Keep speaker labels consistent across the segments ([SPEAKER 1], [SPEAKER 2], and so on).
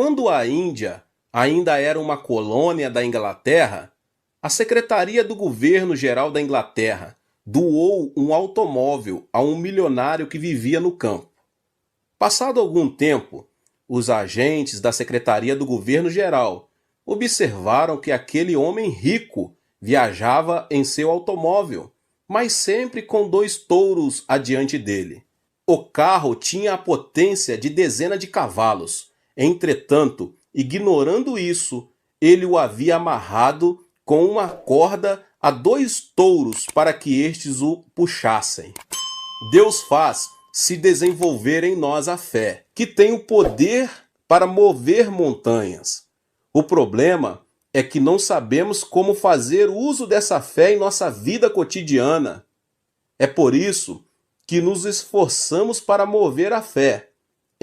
[SPEAKER 1] Quando a Índia ainda era uma colônia da Inglaterra, a Secretaria do Governo Geral da Inglaterra doou um automóvel a um milionário que vivia no campo. Passado algum tempo, os agentes da Secretaria do Governo Geral observaram que aquele homem rico viajava em seu automóvel, mas sempre com 2 touros adiante dele. O carro tinha a potência de dezenas de cavalos. Entretanto, ignorando isso, ele o havia amarrado com uma corda a 2 touros para que estes o puxassem. Deus faz se desenvolver em nós a fé, que tem o poder para mover montanhas. O problema é que não sabemos como fazer uso dessa fé em nossa vida cotidiana. É por isso que nos esforçamos para mover a fé,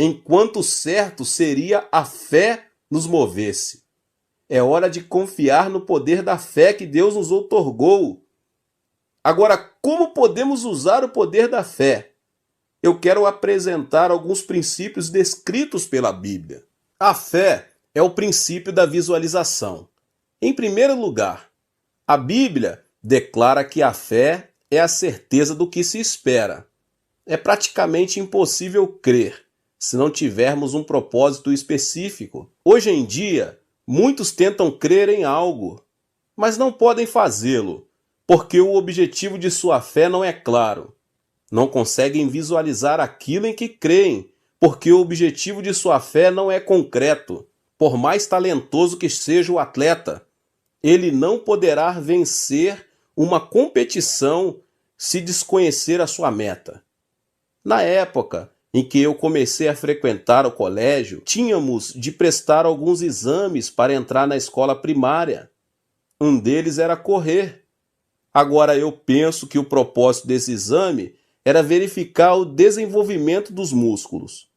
[SPEAKER 1] enquanto certo seria a fé nos movesse. É hora de confiar no poder da fé que Deus nos outorgou. Agora, como podemos usar o poder da fé? Eu quero apresentar alguns princípios descritos pela Bíblia. A fé é o princípio da visualização. Em primeiro lugar, a Bíblia declara que a fé é a certeza do que se espera. É praticamente impossível crer se não tivermos um propósito específico. Hoje em dia, muitos tentam crer em algo, mas não podem fazê-lo, porque o objetivo de sua fé não é claro. Não conseguem visualizar aquilo em que creem, porque o objetivo de sua fé não é concreto. Por mais talentoso que seja o atleta, ele não poderá vencer uma competição se desconhecer a sua meta. Na época em que eu comecei a frequentar o colégio, tínhamos de prestar alguns exames para entrar na escola primária. Um deles era correr. Agora eu penso que o propósito desse exame era verificar o desenvolvimento dos músculos.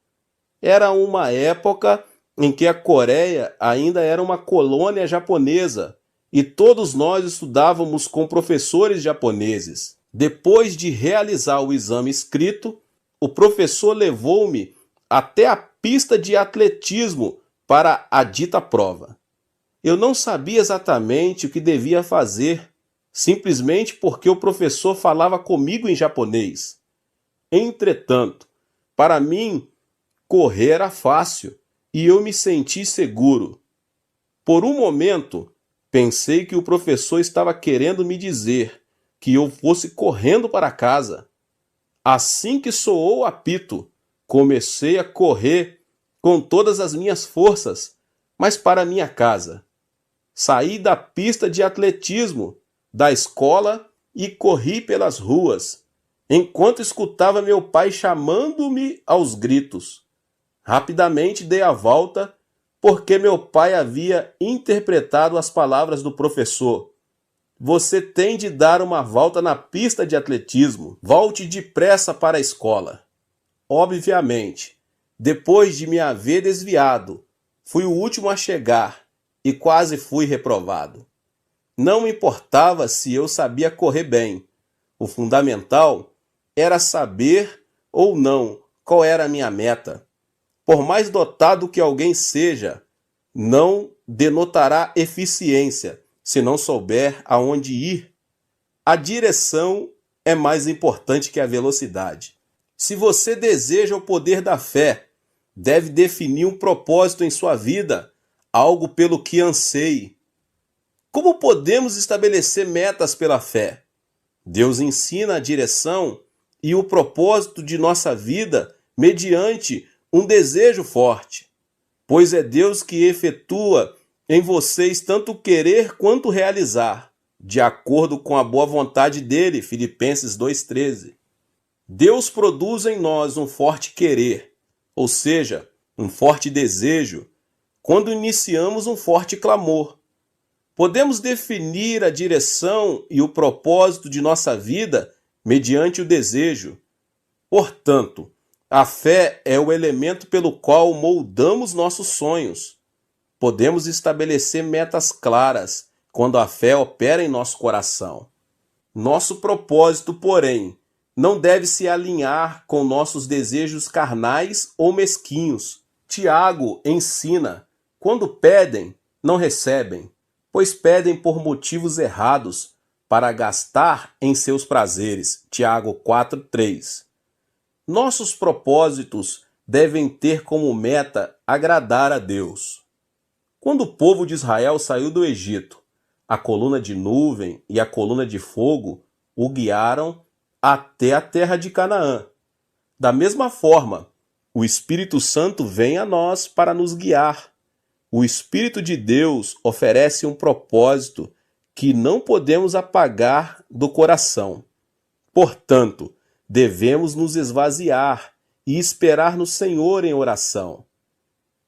[SPEAKER 1] Era uma época em que a Coreia ainda era uma colônia japonesa e todos nós estudávamos com professores japoneses. Depois de realizar o exame escrito, o professor levou-me até a pista de atletismo para a dita prova. Eu não sabia exatamente o que devia fazer, simplesmente porque o professor falava comigo em japonês. Entretanto, para mim, correr era fácil e eu me senti seguro. Por um momento, pensei que o professor estava querendo me dizer que eu fosse correndo para casa. Assim que soou o apito, comecei a correr com todas as minhas forças, mas para minha casa. Saí da pista de atletismo da escola e corri pelas ruas, enquanto escutava meu pai chamando-me aos gritos. Rapidamente dei a volta, porque meu pai havia interpretado as palavras do professor. Você tem de dar uma volta na pista de atletismo. Volte depressa para a escola. Obviamente, depois de me haver desviado, fui o último a chegar e quase fui reprovado. Não me importava se eu sabia correr bem. O fundamental era saber ou não qual era a minha meta. Por mais dotado que alguém seja, não denotará eficiência se não souber aonde ir. A direção é mais importante que a velocidade. Se você deseja o poder da fé, deve definir um propósito em sua vida, algo pelo que anseie. Como podemos estabelecer metas pela fé? Deus ensina a direção e o propósito de nossa vida mediante um desejo forte, pois é Deus que efetua em vocês tanto querer quanto realizar, de acordo com a boa vontade dele, Filipenses 2,13. Deus produz em nós um forte querer, ou seja, um forte desejo, quando iniciamos um forte clamor. Podemos definir a direção e o propósito de nossa vida mediante o desejo. Portanto, a fé é o elemento pelo qual moldamos nossos sonhos. Podemos estabelecer metas claras quando a fé opera em nosso coração. Nosso propósito, porém, não deve se alinhar com nossos desejos carnais ou mesquinhos. Tiago ensina Quando pedem, não recebem, pois pedem por motivos errados, para gastar em seus prazeres. Tiago 4:3. Nossos propósitos devem ter como meta agradar a Deus. Quando o povo de Israel saiu do Egito, a coluna de nuvem e a coluna de fogo o guiaram até a terra de Canaã. Da mesma forma, o Espírito Santo vem a nós para nos guiar. O Espírito de Deus oferece um propósito que não podemos apagar do coração. Portanto, devemos nos esvaziar e esperar no Senhor em oração.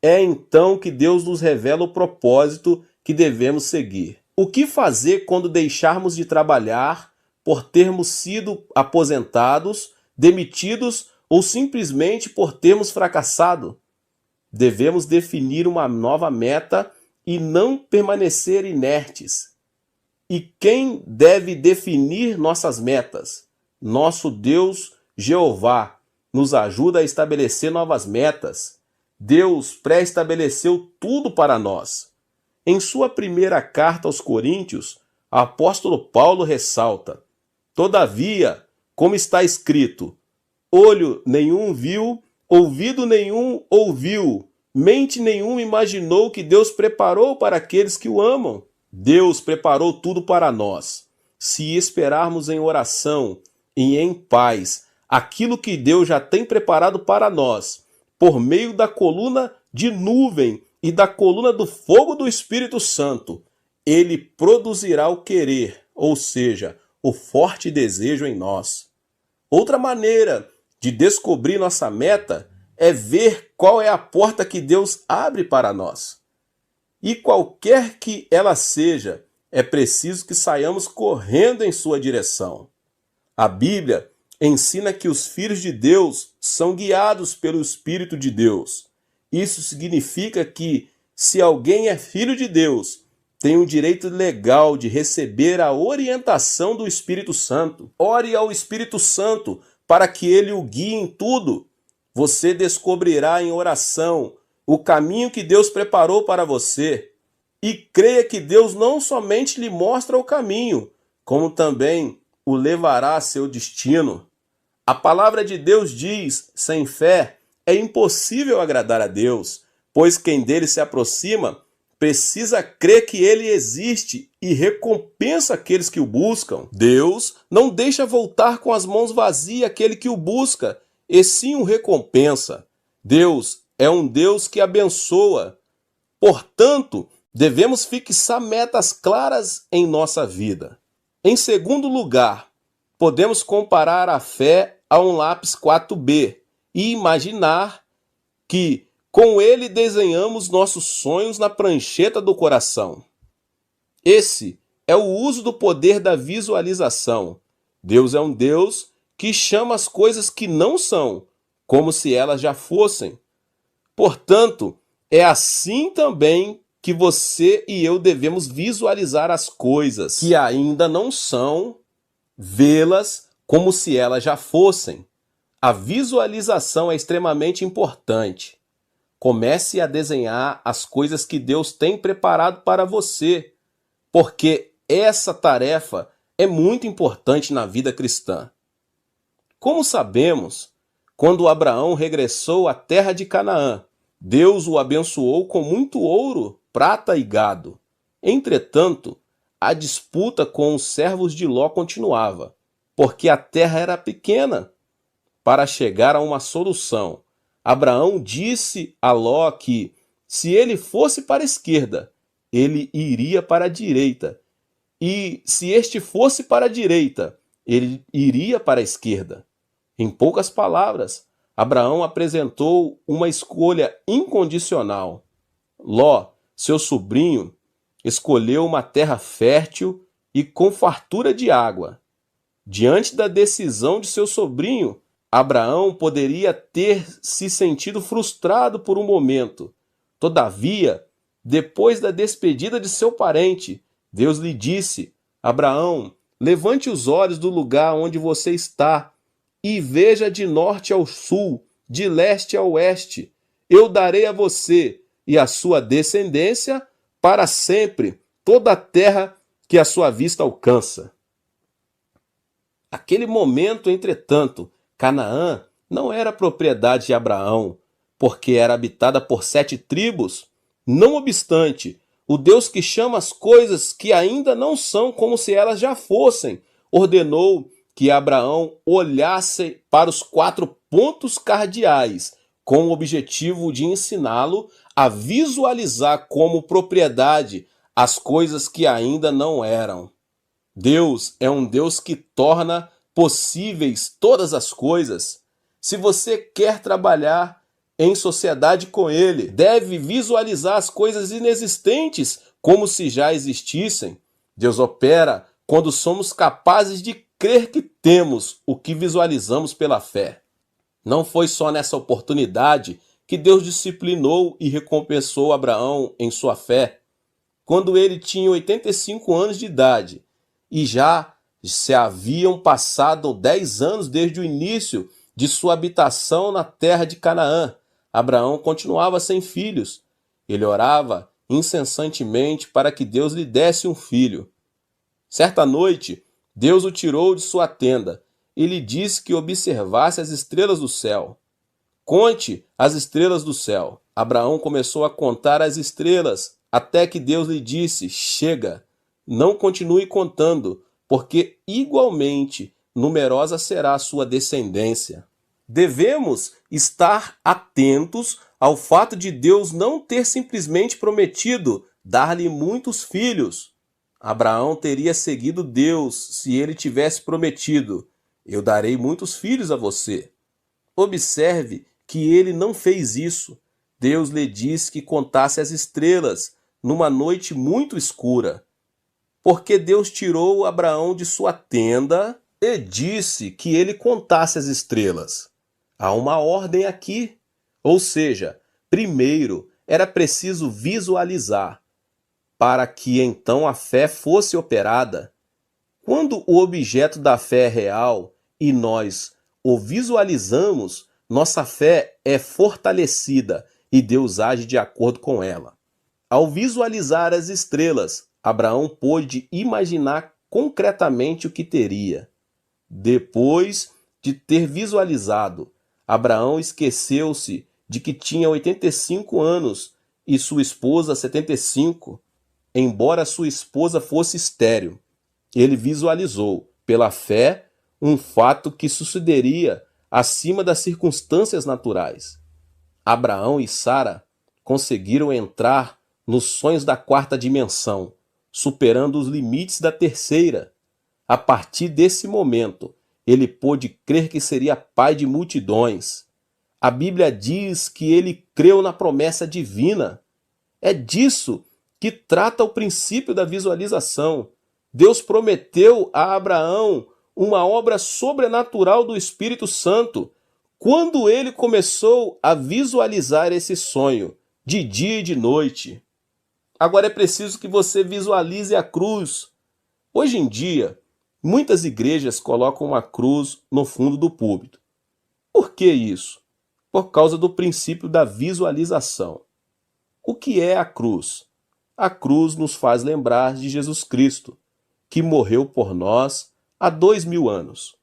[SPEAKER 1] É então que Deus nos revela o propósito que devemos seguir. O que fazer quando deixarmos de trabalhar por termos sido aposentados, demitidos ou simplesmente por termos fracassado? Devemos definir uma nova meta e não permanecer inertes. E quem deve definir nossas metas? Nosso Deus, Jeová, nos ajuda a estabelecer novas metas. Deus pré-estabeleceu tudo para nós. Em sua primeira carta aos Coríntios, o apóstolo Paulo ressalta: todavia, como está escrito, olho nenhum viu, ouvido nenhum ouviu, mente nenhuma imaginou que Deus preparou para aqueles que o amam. Deus preparou tudo para nós. Se esperarmos em oração e em paz aquilo que Deus já tem preparado para nós, por meio da coluna de nuvem e da coluna do fogo do Espírito Santo, ele produzirá o querer, ou seja, o forte desejo em nós. Outra maneira de descobrir nossa meta é ver qual é a porta que Deus abre para nós. E qualquer que ela seja, é preciso que saiamos correndo em sua direção. A Bíblia ensina que os filhos de Deus são guiados pelo Espírito de Deus. Isso significa que, se alguém é filho de Deus, tem o direito legal de receber a orientação do Espírito Santo. Ore ao Espírito Santo para que ele o guie em tudo. Você descobrirá em oração o caminho que Deus preparou para você. E creia que Deus não somente lhe mostra o caminho, como também o levará a seu destino. A palavra de Deus diz: sem fé é impossível agradar a Deus, pois quem dele se aproxima precisa crer que ele existe e recompensa aqueles que o buscam. Deus não deixa voltar com as mãos vazias aquele que o busca, e sim o recompensa. Deus é um Deus que abençoa. Portanto, devemos fixar metas claras em nossa vida. Em segundo lugar, podemos comparar a fé a um lápis 4B e imaginar que com ele desenhamos nossos sonhos na prancheta do coração. Esse é o uso do poder da visualização. Deus é um Deus que chama as coisas que não são, como se elas já fossem. Portanto, é assim também que você e eu devemos visualizar as coisas que ainda não são, vê-las como se elas já fossem. A visualização é extremamente importante. Comece a desenhar as coisas que Deus tem preparado para você, porque essa tarefa é muito importante na vida cristã. Como sabemos, quando Abraão regressou à terra de Canaã, Deus o abençoou com muito ouro, prata e gado. Entretanto, a disputa com os servos de Ló continuava, porque a terra era pequena. Para chegar a uma solução, Abraão disse a Ló que, se ele fosse para a esquerda, ele iria para a direita, e se este fosse para a direita, ele iria para a esquerda. Em poucas palavras, Abraão apresentou uma escolha incondicional. Ló, seu sobrinho, escolheu uma terra fértil e com fartura de água. Diante da decisão de seu sobrinho, Abraão poderia ter se sentido frustrado por um momento. Todavia, depois da despedida de seu parente, Deus lhe disse: Abraão, levante os olhos do lugar onde você está e veja de norte ao sul, de leste a oeste. Eu darei a você e a sua descendência para sempre, toda a terra que a sua vista alcança. Naquele momento, entretanto, Canaã não era propriedade de Abraão, porque era habitada por 7 tribos. Não obstante, o Deus que chama as coisas que ainda não são como se elas já fossem, ordenou que Abraão olhasse para os 4 pontos cardeais, com o objetivo de ensiná-lo a visualizar como propriedade as coisas que ainda não eram. Deus é um Deus que torna possíveis todas as coisas. Se você quer trabalhar em sociedade com Ele, deve visualizar as coisas inexistentes como se já existissem. Deus opera quando somos capazes de crer que temos o que visualizamos pela fé. Não foi só nessa oportunidade que Deus disciplinou e recompensou Abraão em sua fé. Quando ele tinha 85 anos de idade e já se haviam passado 10 anos desde o início de sua habitação na terra de Canaã, Abraão continuava sem filhos. Ele orava incessantemente para que Deus lhe desse um filho. Certa noite, Deus o tirou de sua tenda e lhe disse que observasse as estrelas do céu. Conte as estrelas do céu. Abraão começou a contar as estrelas, até que Deus lhe disse: chega, não continue contando, porque igualmente numerosa será a sua descendência. Devemos estar atentos ao fato de Deus não ter simplesmente prometido dar-lhe muitos filhos. Abraão teria seguido Deus se ele tivesse prometido: eu darei muitos filhos a você. Observe que ele não fez isso. Deus lhe disse que contasse as estrelas numa noite muito escura. Porque Deus tirou Abraão de sua tenda e disse que ele contasse as estrelas. Há uma ordem aqui. Ou seja, primeiro era preciso visualizar, para que então a fé fosse operada. Quando o objeto da fé é real e nós o visualizamos, nossa fé é fortalecida e Deus age de acordo com ela. Ao visualizar as estrelas, Abraão pôde imaginar concretamente o que teria. Depois de ter visualizado, Abraão esqueceu-se de que tinha 85 anos e sua esposa 75, embora sua esposa fosse estéril. Ele visualizou, pela fé, um fato que sucederia acima das circunstâncias naturais. Abraão e Sara conseguiram entrar nos sonhos da 4ª dimensão, superando os limites da 3ª. A partir desse momento, ele pôde crer que seria pai de multidões. A Bíblia diz que ele creu na promessa divina. É disso que trata o princípio da visualização. Deus prometeu a Abraão uma obra sobrenatural do Espírito Santo quando ele começou a visualizar esse sonho, de dia e de noite. Agora é preciso que você visualize a cruz. Hoje em dia, muitas igrejas colocam uma cruz no fundo do púlpito. Por que isso? Por causa do princípio da visualização. O que é a cruz? A cruz nos faz lembrar de Jesus Cristo, que morreu por nós há 2000 anos.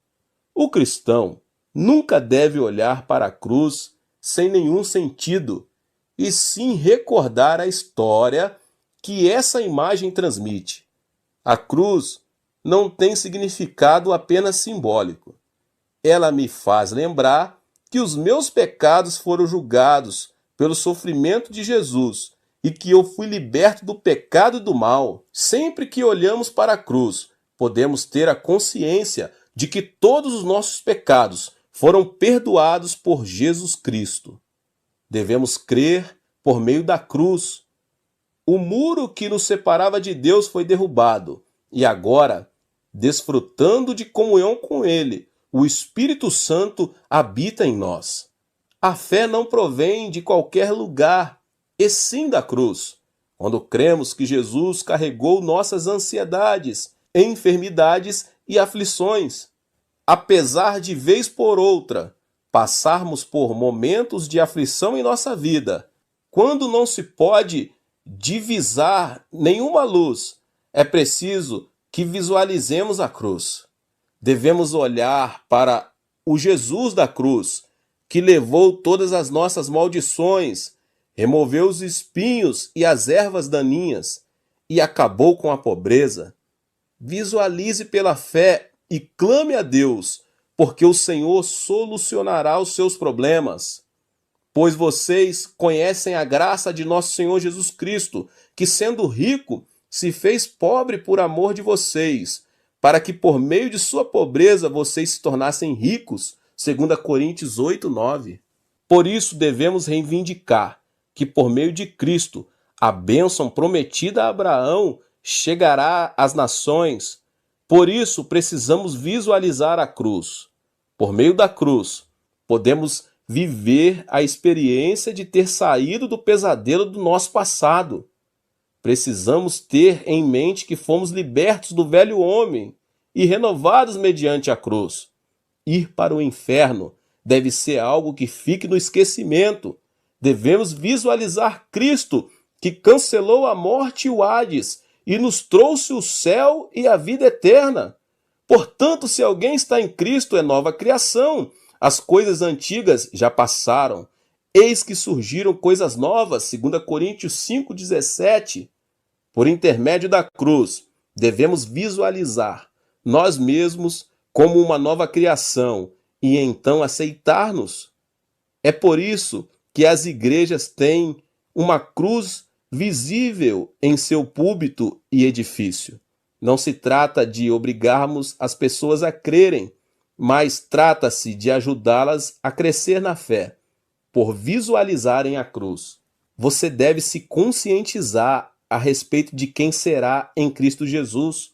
[SPEAKER 1] O cristão nunca deve olhar para a cruz sem nenhum sentido, e sim recordar a história que essa imagem transmite. A cruz não tem significado apenas simbólico. Ela me faz lembrar que os meus pecados foram julgados pelo sofrimento de Jesus e que eu fui liberto do pecado e do mal. Sempre que olhamos para a cruz, podemos ter a consciência de que todos os nossos pecados foram perdoados por Jesus Cristo. Devemos crer por meio da cruz. O muro que nos separava de Deus foi derrubado e agora, desfrutando de comunhão com Ele, o Espírito Santo habita em nós. A fé não provém de qualquer lugar, e sim da cruz. Quando cremos que Jesus carregou nossas ansiedades, enfermidades e aflições, apesar de vez por outra passarmos por momentos de aflição em nossa vida, Quando não se pode divisar nenhuma luz, é preciso que visualizemos a cruz. Devemos olhar para o Jesus da cruz, que levou todas as nossas maldições, removeu os espinhos e as ervas daninhas e acabou com a pobreza. Visualize pela fé e clame a Deus, porque o Senhor solucionará os seus problemas. Pois vocês conhecem a graça de nosso Senhor Jesus Cristo, que sendo rico, se fez pobre por amor de vocês, para que por meio de sua pobreza vocês se tornassem ricos, 2 Coríntios 8:9. Por isso devemos reivindicar que por meio de Cristo, a bênção prometida a Abraão chegará às nações. Por isso precisamos visualizar a cruz. Por meio da cruz, podemos viver a experiência de ter saído do pesadelo do nosso passado. Precisamos ter em mente que fomos libertos do velho homem e renovados mediante a cruz. Ir para o inferno deve ser algo que fique no esquecimento. Devemos visualizar Cristo, que cancelou a morte e o Hades e nos trouxe o céu e a vida eterna. Portanto, se alguém está em Cristo, é nova criação. As coisas antigas já passaram. Eis que surgiram coisas novas, 2 Coríntios 5:17. Por intermédio da cruz, devemos visualizar nós mesmos como uma nova criação e então aceitar-nos. É por isso que as igrejas têm uma cruz visível em seu púlpito e edifício. Não se trata de obrigarmos as pessoas a crerem, mas trata-se de ajudá-las a crescer na fé, por visualizarem a cruz. Você deve se conscientizar a respeito de quem será em Cristo Jesus,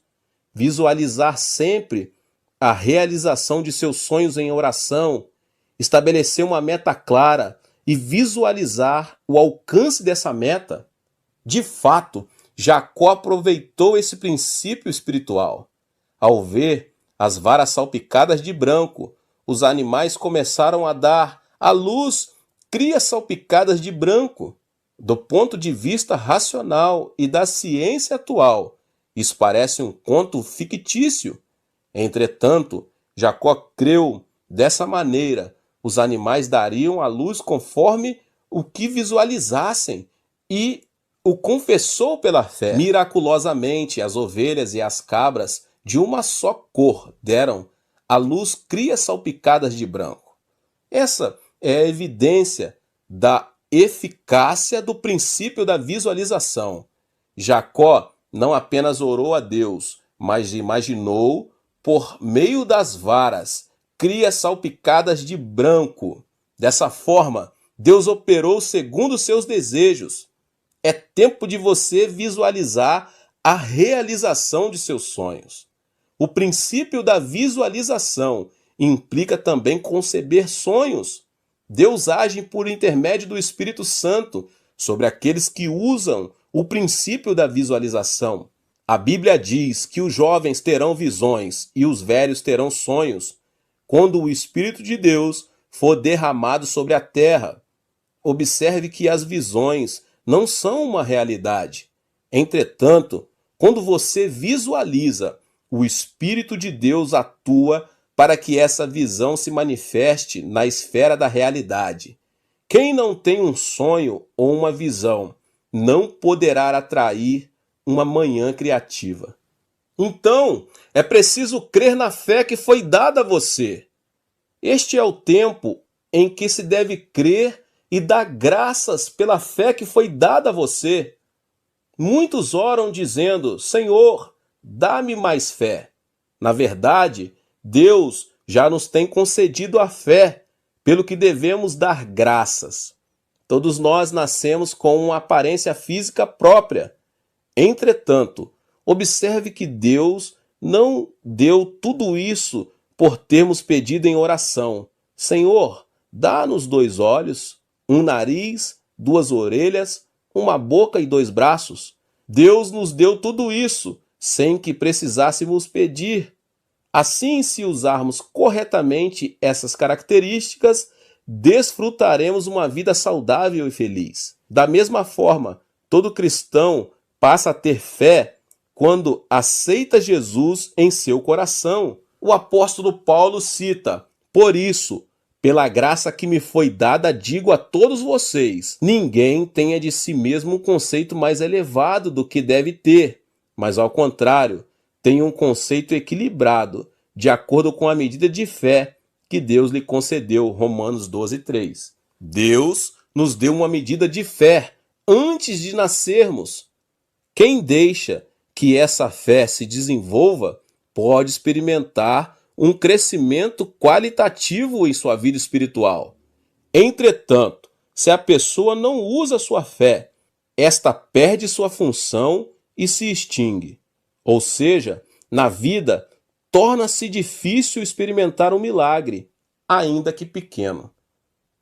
[SPEAKER 1] visualizar sempre a realização de seus sonhos em oração, estabelecer uma meta clara e visualizar o alcance dessa meta. De fato, Jacó aproveitou esse princípio espiritual. Ao ver as varas salpicadas de branco, os animais começaram a dar à luz crias salpicadas de branco. Do ponto de vista racional e da ciência atual, isso parece um conto fictício. Entretanto, Jacó creu dessa maneira. Os animais dariam à luz conforme o que visualizassem e o confessou pela fé. Miraculosamente, as ovelhas e as cabras de uma só cor deram à luz crias salpicadas de branco. Essa é a evidência da eficácia do princípio da visualização. Jacó não apenas orou a Deus, mas imaginou, por meio das varas, crias salpicadas de branco. Dessa forma, Deus operou segundo seus desejos. É tempo de você visualizar a realização de seus sonhos. O princípio da visualização implica também conceber sonhos. Deus age por intermédio do Espírito Santo sobre aqueles que usam o princípio da visualização. A Bíblia diz que os jovens terão visões e os velhos terão sonhos, quando o Espírito de Deus for derramado sobre a terra. Observe que as visões não são uma realidade. Entretanto, quando você visualiza, o Espírito de Deus atua para que essa visão se manifeste na esfera da realidade. Quem não tem um sonho ou uma visão não poderá atrair uma manhã criativa. Então, é preciso crer na fé que foi dada a você. Este é o tempo em que se deve crer e dar graças pela fé que foi dada a você. Muitos oram dizendo: Senhor, dá-me mais fé. Na verdade, Deus já nos tem concedido a fé, pelo que devemos dar graças. Todos nós nascemos com uma aparência física própria. Entretanto, observe que Deus não deu tudo isso por termos pedido em oração. Senhor, dá-nos 2 olhos, um nariz, 2 orelhas, uma boca e 2 braços. Deus nos deu tudo isso sem que precisássemos pedir. Assim, se usarmos corretamente essas características, desfrutaremos uma vida saudável e feliz. Da mesma forma, todo cristão passa a ter fé quando aceita Jesus em seu coração. O apóstolo Paulo cita: por isso, pela graça que me foi dada, digo a todos vocês, ninguém tenha de si mesmo um conceito mais elevado do que deve ter, mas ao contrário, tenha um conceito equilibrado, de acordo com a medida de fé que Deus lhe concedeu. Romanos 12:3. Deus nos deu uma medida de fé antes de nascermos. Quem deixa que essa fé se desenvolva pode experimentar um crescimento qualitativo em sua vida espiritual. Entretanto, se a pessoa não usa sua fé, esta perde sua função e se extingue. Ou seja, na vida, torna-se difícil experimentar um milagre, ainda que pequeno.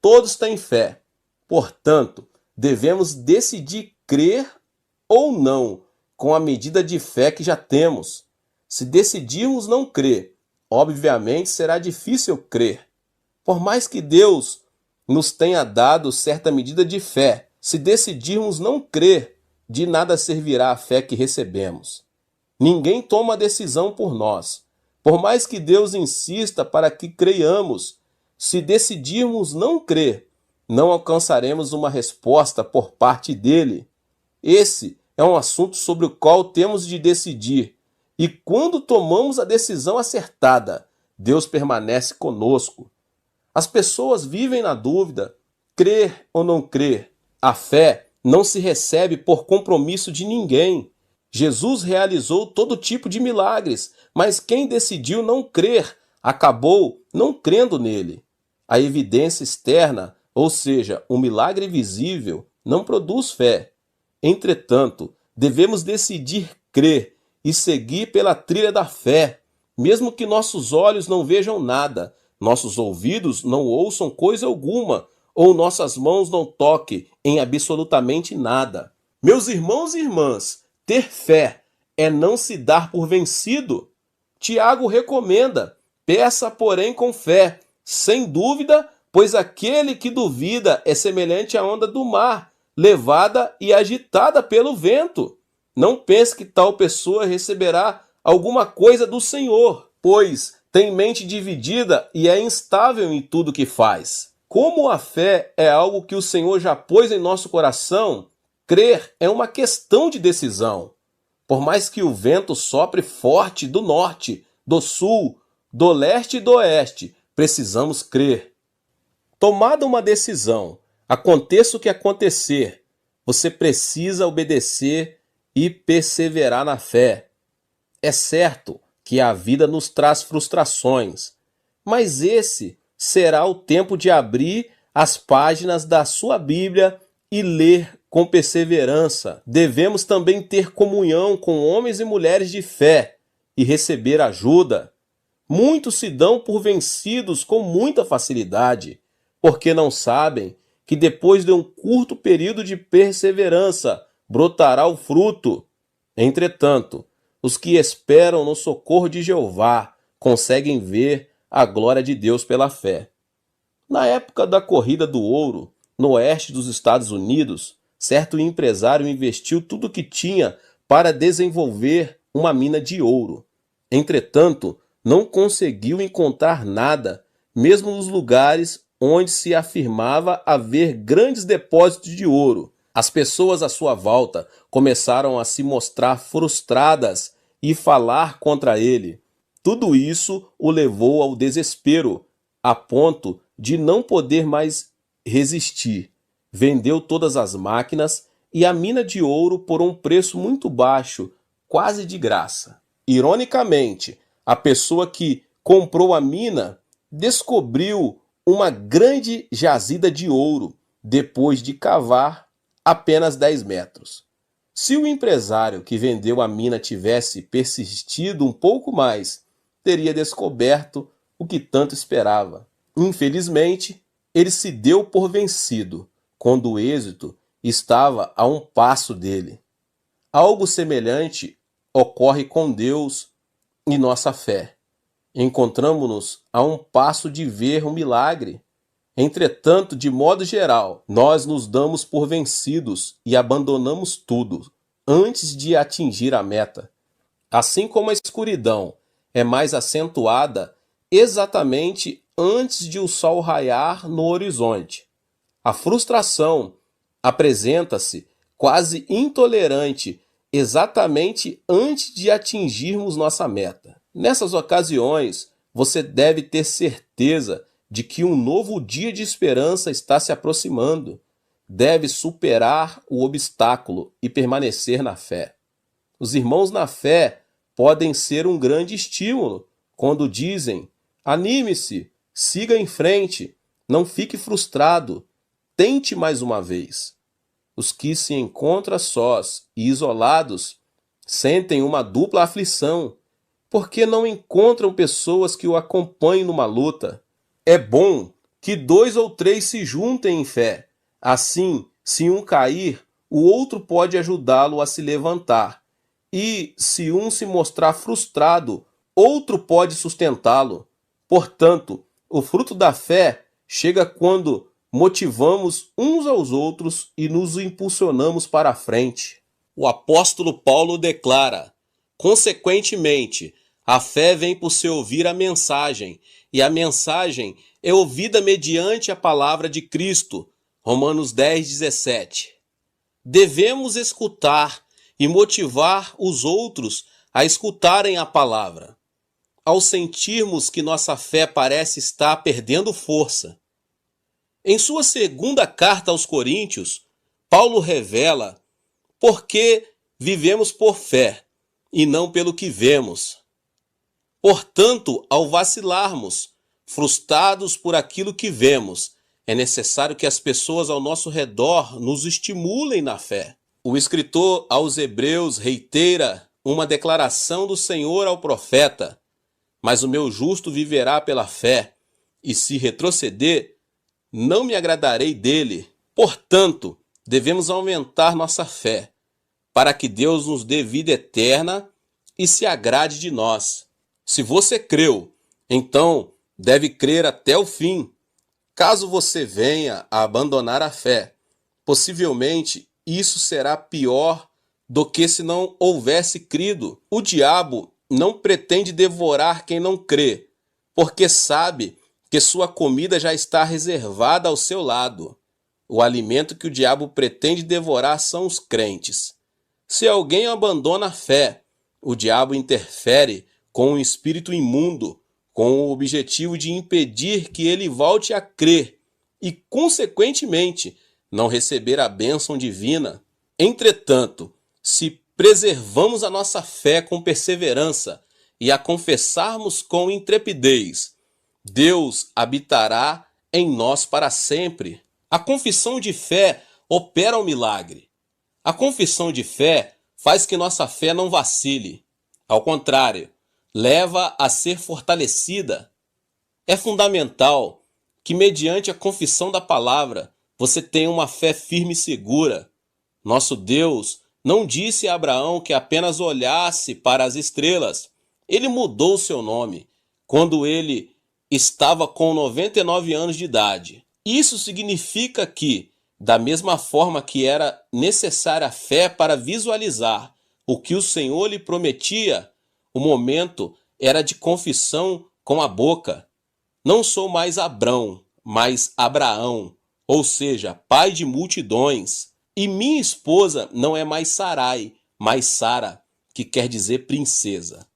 [SPEAKER 1] Todos têm fé, portanto, devemos decidir crer ou não com a medida de fé que já temos. Se decidirmos não crer, obviamente será difícil crer. Por mais que Deus nos tenha dado certa medida de fé, se decidirmos não crer, de nada servirá a fé que recebemos. Ninguém toma a decisão por nós. Por mais que Deus insista para que creiamos, se decidirmos não crer, não alcançaremos uma resposta por parte dele. Esse é um assunto sobre o qual temos de decidir. E quando tomamos a decisão acertada, Deus permanece conosco. As pessoas vivem na dúvida, crer ou não crer. A fé não se recebe por compromisso de ninguém. Jesus realizou todo tipo de milagres, mas quem decidiu não crer, acabou não crendo nele. A evidência externa, ou seja, o milagre visível, não produz fé. Entretanto, devemos decidir crer e seguir pela trilha da fé, mesmo que nossos olhos não vejam nada, nossos ouvidos não ouçam coisa alguma, ou nossas mãos não toquem em absolutamente nada. Meus irmãos e irmãs, ter fé é não se dar por vencido. Tiago recomenda: peça, porém, com fé, sem dúvida, pois aquele que duvida é semelhante à onda do mar, levada e agitada pelo vento. Não pense que tal pessoa receberá alguma coisa do Senhor, pois tem mente dividida e é instável em tudo que faz. Como a fé é algo que o Senhor já pôs em nosso coração, crer é uma questão de decisão. Por mais que o vento sopre forte do norte, do sul, do leste e do oeste, precisamos crer. Tomada uma decisão, aconteça o que acontecer, você precisa obedecer e perseverar na fé. É certo que a vida nos traz frustrações, mas esse será o tempo de abrir as páginas da sua Bíblia e ler com perseverança. Devemos também ter comunhão com homens e mulheres de fé e receber ajuda. Muitos se dão por vencidos com muita facilidade, porque não sabem que depois de um curto período de perseverança brotará o fruto. Entretanto, os que esperam no socorro de Jeová conseguem ver a glória de Deus pela fé. Na época da corrida do ouro, no oeste dos Estados Unidos, certo empresário investiu tudo o que tinha para desenvolver uma mina de ouro. Entretanto, não conseguiu encontrar nada, mesmo nos lugares onde se afirmava haver grandes depósitos de ouro. As pessoas à sua volta começaram a se mostrar frustradas e falar contra ele. Tudo isso o levou ao desespero, a ponto de não poder mais resistir. Vendeu todas as máquinas e a mina de ouro por um preço muito baixo, quase de graça. Ironicamente, a pessoa que comprou a mina descobriu uma grande jazida de ouro depois de cavar apenas 10 metros. Se o empresário que vendeu a mina tivesse persistido um pouco mais, teria descoberto o que tanto esperava. Infelizmente, ele se deu por vencido, quando o êxito estava a um passo dele. Algo semelhante ocorre com Deus e nossa fé. Encontramos-nos a um passo de ver um milagre. Entretanto, de modo geral, nós nos damos por vencidos e abandonamos tudo antes de atingir a meta. Assim como a escuridão é mais acentuada exatamente antes de o sol raiar no horizonte, a frustração apresenta-se quase intolerante exatamente antes de atingirmos nossa meta. Nessas ocasiões, você deve ter certeza de que um novo dia de esperança está se aproximando. Deve superar o obstáculo e permanecer na fé. Os irmãos na fé podem ser um grande estímulo quando dizem: anime-se, siga em frente, não fique frustrado, tente mais uma vez. Os que se encontram sós e isolados sentem uma dupla aflição, porque não encontram pessoas que o acompanhem numa luta. É bom que 2 ou 3 se juntem em fé. Assim, se um cair, o outro pode ajudá-lo a se levantar. E, se um se mostrar frustrado, outro pode sustentá-lo. Portanto, o fruto da fé chega quando motivamos uns aos outros e nos impulsionamos para a frente. O apóstolo Paulo declara: consequentemente, a fé vem por se ouvir a mensagem, e a mensagem é ouvida mediante a palavra de Cristo. Romanos 10:17. Devemos escutar e motivar os outros a escutarem a palavra. Ao sentirmos que nossa fé parece estar perdendo força. Em sua segunda carta aos Coríntios, Paulo revela por que vivemos por fé e não pelo que vemos. Portanto, ao vacilarmos, frustrados por aquilo que vemos, é necessário que as pessoas ao nosso redor nos estimulem na fé. O escritor aos Hebreus reitera uma declaração do Senhor ao profeta: mas o meu justo viverá pela fé, e se retroceder, não me agradarei dele. Portanto, devemos aumentar nossa fé, para que Deus nos dê vida eterna e se agrade de nós. Se você creu, então deve crer até o fim. Caso você venha a abandonar a fé, possivelmente isso será pior do que se não houvesse crido. O diabo não pretende devorar quem não crê, porque sabe que sua comida já está reservada ao seu lado. O alimento que o diabo pretende devorar são os crentes. Se alguém abandona a fé, o diabo interfere com um espírito imundo, com o objetivo de impedir que ele volte a crer e, consequentemente, não receber a bênção divina. Entretanto, se preservamos a nossa fé com perseverança e a confessarmos com intrepidez, Deus habitará em nós para sempre. A confissão de fé opera o milagre. A confissão de fé faz que nossa fé não vacile. Ao contrário, leva a ser fortalecida. É fundamental que, mediante a confissão da palavra, você tenha uma fé firme e segura. Nosso Deus não disse a Abraão que apenas olhasse para as estrelas. Ele mudou seu nome quando ele estava com 99 anos de idade. Isso significa que, da mesma forma que era necessária a fé para visualizar o que o Senhor lhe prometia, o momento era de confissão com a boca. Não sou mais Abrão, mas Abraão, ou seja, pai de multidões. E minha esposa não é mais Sarai, mas Sara, que quer dizer princesa.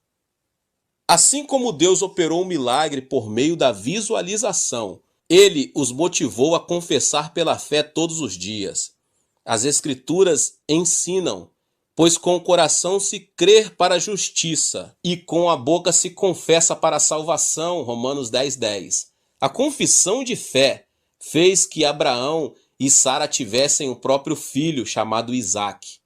[SPEAKER 1] Assim como Deus operou um milagre por meio da visualização, ele os motivou a confessar pela fé todos os dias. As Escrituras ensinam: pois com o coração se crê para a justiça, e com a boca se confessa para a salvação. Romanos 10:10. A confissão de fé fez que Abraão e Sara tivessem o próprio filho, chamado Isaque.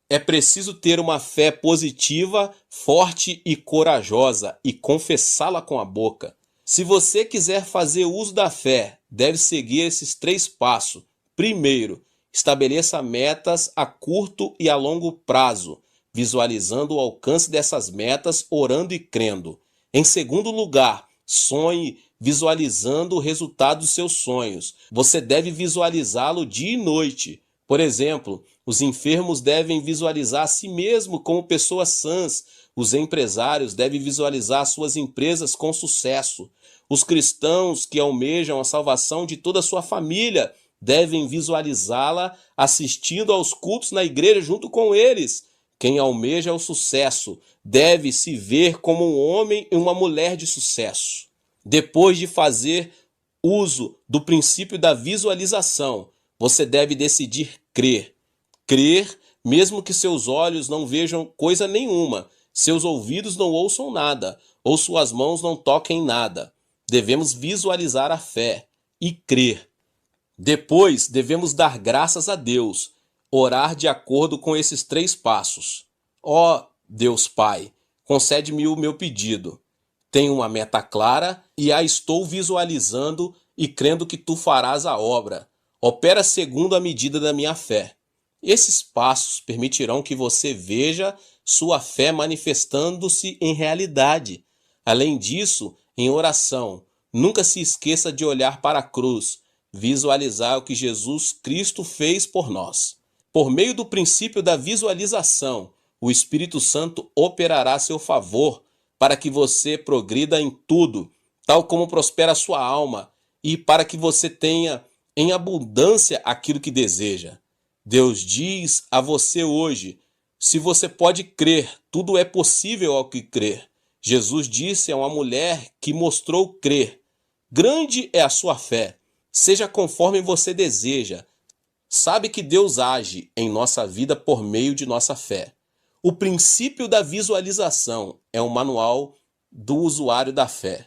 [SPEAKER 1] É preciso ter uma fé positiva, forte e corajosa, e confessá-la com a boca. Se você quiser fazer uso da fé, deve seguir esses 3 passos. Primeiro, estabeleça metas a curto e a longo prazo, visualizando o alcance dessas metas, orando e crendo. Em segundo lugar, sonhe visualizando o resultado dos seus sonhos. Você deve visualizá-lo dia e noite. Por exemplo, os enfermos devem visualizar a si mesmo como pessoas sãs. Os empresários devem visualizar suas empresas com sucesso. Os cristãos que almejam a salvação de toda a sua família devem visualizá-la assistindo aos cultos na igreja junto com eles. Quem almeja o sucesso deve se ver como um homem e uma mulher de sucesso. Depois de fazer uso do princípio da visualização, você deve decidir crer. Crer, mesmo que seus olhos não vejam coisa nenhuma, seus ouvidos não ouçam nada, ou suas mãos não toquem nada. Devemos visualizar a fé e crer. Depois, devemos dar graças a Deus, orar de acordo com esses 3 passos. Ó Deus Pai, concede-me o meu pedido. Tenho uma meta clara e a estou visualizando e crendo que tu farás a obra. Opera segundo a medida da minha fé. Esses passos permitirão que você veja sua fé manifestando-se em realidade. Além disso, em oração, nunca se esqueça de olhar para a cruz, visualizar o que Jesus Cristo fez por nós. Por meio do princípio da visualização, o Espírito Santo operará a seu favor para que você progrida em tudo, tal como prospera a sua alma, e para que você tenha em abundância aquilo que deseja. Deus diz a você hoje: se você pode crer, tudo é possível ao que crer. Jesus disse a uma mulher que mostrou crer: grande é a sua fé, seja conforme você deseja. Sabe que Deus age em nossa vida por meio de nossa fé. O princípio da visualização é um manual do usuário da fé.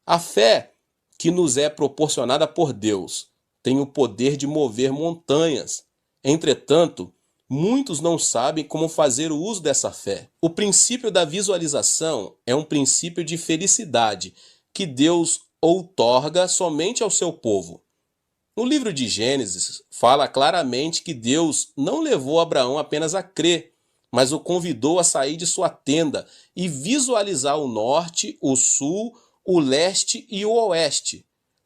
[SPEAKER 1] A fé que nos é proporcionada por Deus tem o poder de mover montanhas. Entretanto, muitos não sabem como fazer o uso dessa fé. O princípio da visualização é um princípio de felicidade que Deus outorga somente ao seu povo. No livro de Gênesis, fala claramente que Deus não levou Abraão apenas a crer, mas o convidou a sair de sua tenda e visualizar o norte, o sul, o leste e o oeste.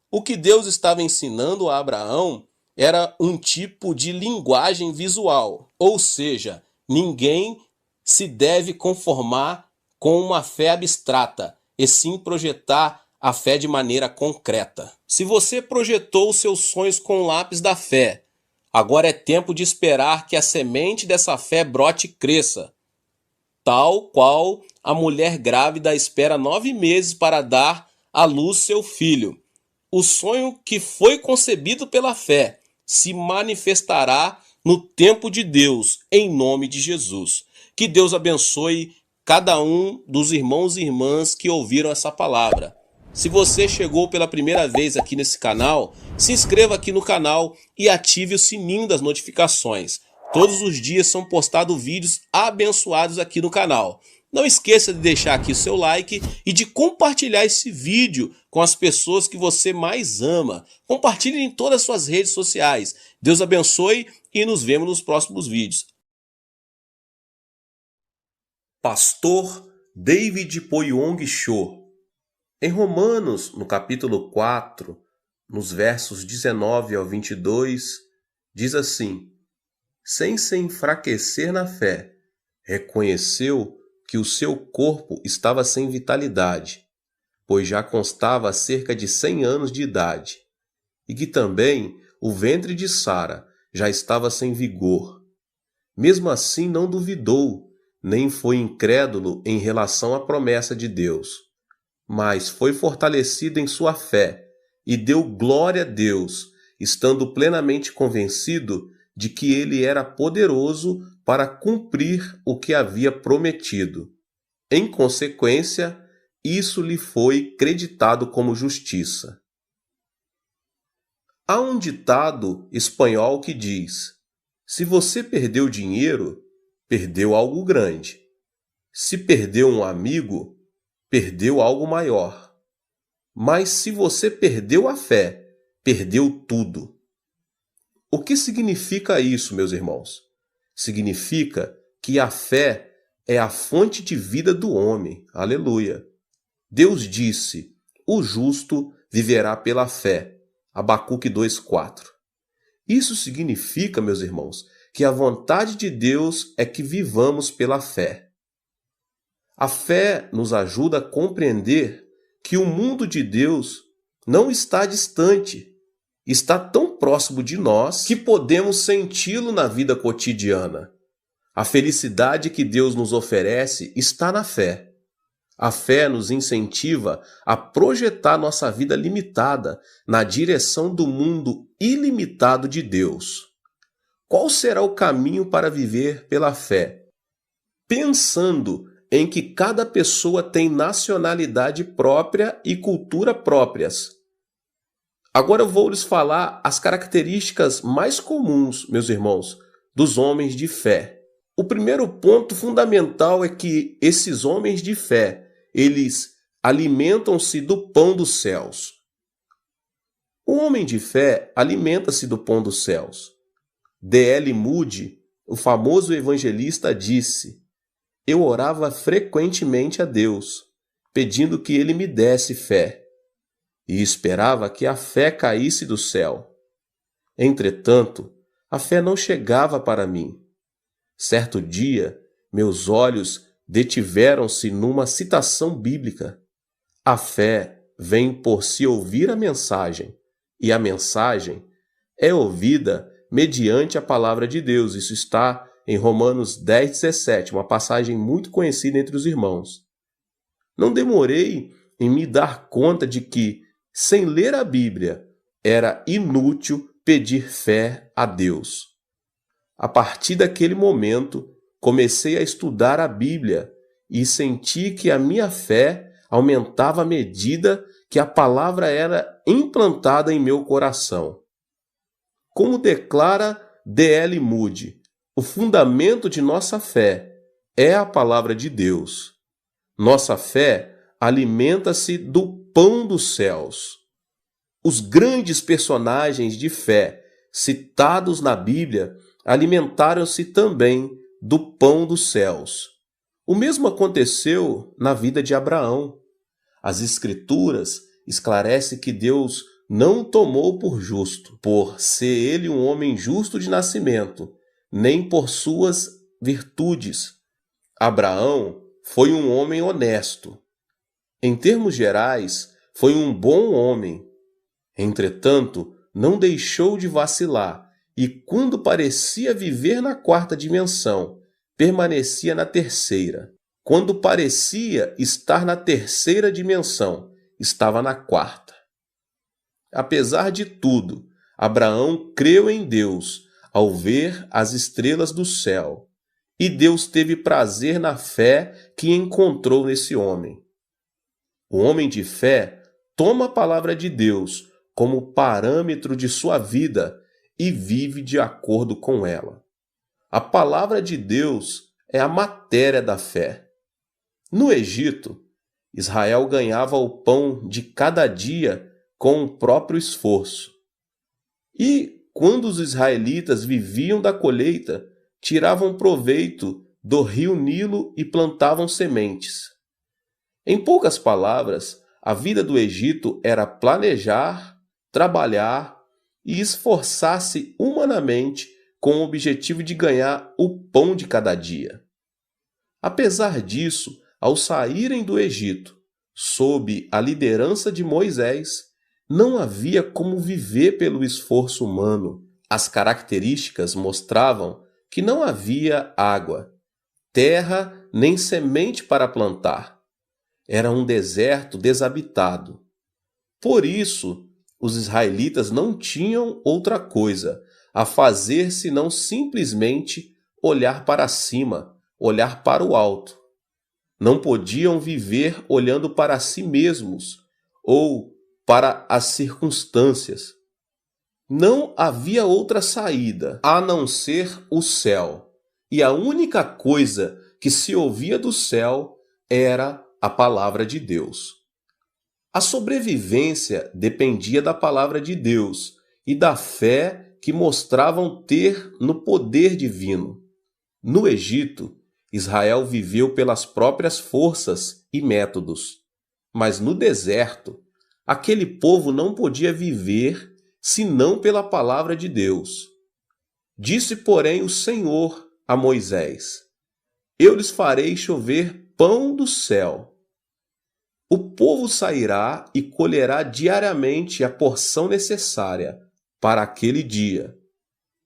[SPEAKER 1] O que Deus estava ensinando a Abraão era um tipo de linguagem visual, ou seja, ninguém se deve conformar com uma fé abstrata, e sim projetar a fé de maneira concreta. Se você projetou os seus sonhos com o lápis da fé, agora é tempo de esperar que a semente dessa fé brote e cresça, tal qual a mulher grávida espera 9 meses para dar à luz seu filho. O sonho que foi concebido pela fé se manifestará no tempo de Deus, em nome de Jesus. Que Deus abençoe cada um dos irmãos e irmãs que ouviram essa palavra. Se você chegou pela primeira vez aqui nesse canal, se inscreva aqui no canal e ative o sininho das notificações. Todos os dias são postados vídeos abençoados aqui no canal. Não esqueça de deixar aqui seu like e de compartilhar esse vídeo com as pessoas que você mais ama. Compartilhe em todas as suas redes sociais. Deus abençoe e nos vemos nos próximos vídeos. Pastor David Poyong Cho. Em Romanos, no capítulo 4, nos versos 19 ao 22, diz assim: sem se enfraquecer na fé, reconheceu que o seu corpo estava sem vitalidade, pois já constava cerca de 100 anos de idade, e que também o ventre de Sara já estava sem vigor. Mesmo assim não duvidou, nem foi incrédulo em relação à promessa de Deus, mas foi fortalecido em sua fé e deu glória a Deus, estando plenamente convencido de que ele era poderoso para cumprir o que havia prometido. Em consequência, isso lhe foi creditado como justiça. Há um ditado espanhol que diz: se você perdeu dinheiro, perdeu algo grande. Se perdeu um amigo, perdeu algo maior. Mas se você perdeu a fé, perdeu tudo. O que significa isso, meus irmãos? Significa que a fé é a fonte de vida do homem. Aleluia. Deus disse: o justo viverá pela fé. Abacuque 2:4. Isso significa, meus irmãos, que a vontade de Deus é que vivamos pela fé. A fé nos ajuda a compreender que o mundo de Deus não está distante, está tão próximo de nós que podemos senti-lo na vida cotidiana. A felicidade que Deus nos oferece está na fé. A fé nos incentiva a projetar nossa vida limitada na direção do mundo ilimitado de Deus. Qual será o caminho para viver pela fé? Pensando em que cada pessoa tem nacionalidade própria e cultura próprias. Agora eu vou lhes falar as características mais comuns, meus irmãos, dos homens de fé. O primeiro ponto fundamental é que esses homens de fé, eles alimentam-se do pão dos céus. O homem de fé alimenta-se do pão dos céus. D.L. Moody, o famoso evangelista, disse: "Eu orava frequentemente a Deus, pedindo que Ele me desse fé, e esperava que a fé caísse do céu. Entretanto, a fé não chegava para mim. Certo dia, meus olhos detiveram-se numa citação bíblica. A fé vem por se ouvir a mensagem, e a mensagem é ouvida mediante a palavra de Deus." Isso está em Romanos 10:17, uma passagem muito conhecida entre os irmãos. Não demorei em me dar conta de que, sem ler a Bíblia, era inútil pedir fé a Deus. A partir daquele momento, comecei a estudar a Bíblia e senti que a minha fé aumentava à medida que a palavra era implantada em meu coração. Como declara D.L. Moody, o fundamento de nossa fé é a palavra de Deus. Nossa fé alimenta-se do pão dos céus. Os grandes personagens de fé citados na Bíblia alimentaram-se também do pão dos céus. O mesmo aconteceu na vida de Abraão. As Escrituras esclarecem que Deus não o tomou por justo, por ser ele um homem justo de nascimento, nem por suas virtudes. Abraão foi um homem honesto. Em termos gerais, foi um bom homem. Entretanto, não deixou de vacilar e, quando parecia viver na quarta dimensão, permanecia na terceira. Quando parecia estar na terceira dimensão, estava na quarta. Apesar de tudo, Abraão creu em Deus ao ver as estrelas do céu, e Deus teve prazer na fé que encontrou nesse homem. O homem de fé toma a palavra de Deus como parâmetro de sua vida e vive de acordo com ela. A palavra de Deus é a matéria da fé. No Egito, Israel ganhava o pão de cada dia com o próprio esforço. E, quando os israelitas viviam da colheita, tiravam proveito do rio Nilo e plantavam sementes. Em poucas palavras, a vida do Egito era planejar, trabalhar e esforçar-se humanamente com o objetivo de ganhar o pão de cada dia. Apesar disso, ao saírem do Egito, sob a liderança de Moisés, não havia como viver pelo esforço humano. As características mostravam que não havia água, terra nem semente para plantar. Era um deserto desabitado. Por isso, os israelitas não tinham outra coisa a fazer senão simplesmente olhar para cima, olhar para o alto. Não podiam viver olhando para si mesmos ou para as circunstâncias. Não havia outra saída a não ser o céu, e a única coisa que se ouvia do céu era a palavra de Deus. A sobrevivência dependia da palavra de Deus e da fé que mostravam ter no poder divino. No Egito, Israel viveu pelas próprias forças e métodos, mas no deserto, aquele povo não podia viver senão pela palavra de Deus. Disse, porém, o Senhor a Moisés: Eu lhes farei chover pão do céu. O povo sairá e colherá diariamente a porção necessária para aquele dia.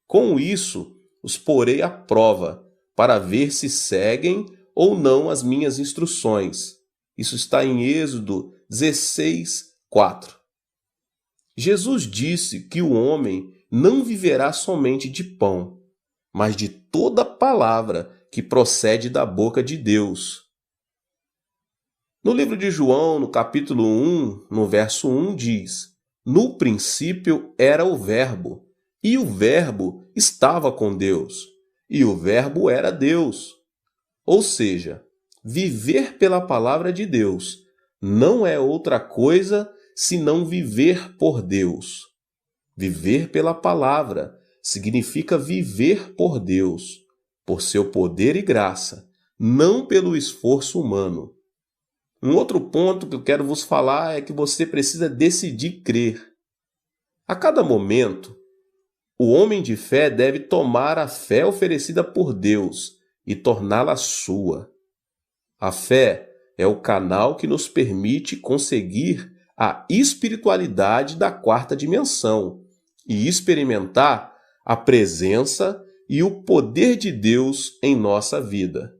[SPEAKER 1] Com isso, os porei à prova, para ver se seguem ou não as minhas instruções. Isso está em Êxodo 16, 4. Jesus disse que o homem não viverá somente de pão, mas de toda palavra que procede da boca de Deus. No livro de João, no capítulo 1, no verso 1, diz: No princípio era o Verbo, e o Verbo estava com Deus, e o Verbo era Deus. Ou seja, viver pela palavra de Deus não é outra coisa senão viver por Deus. Viver pela palavra significa viver por Deus, por seu poder e graça, não pelo esforço humano. Um outro ponto que eu quero vos falar é que você precisa decidir crer. A cada momento, o homem de fé deve tomar a fé oferecida por Deus e torná-la sua. A fé é o canal que nos permite conseguir a espiritualidade da quarta dimensão e experimentar a presença e o poder de Deus em nossa vida.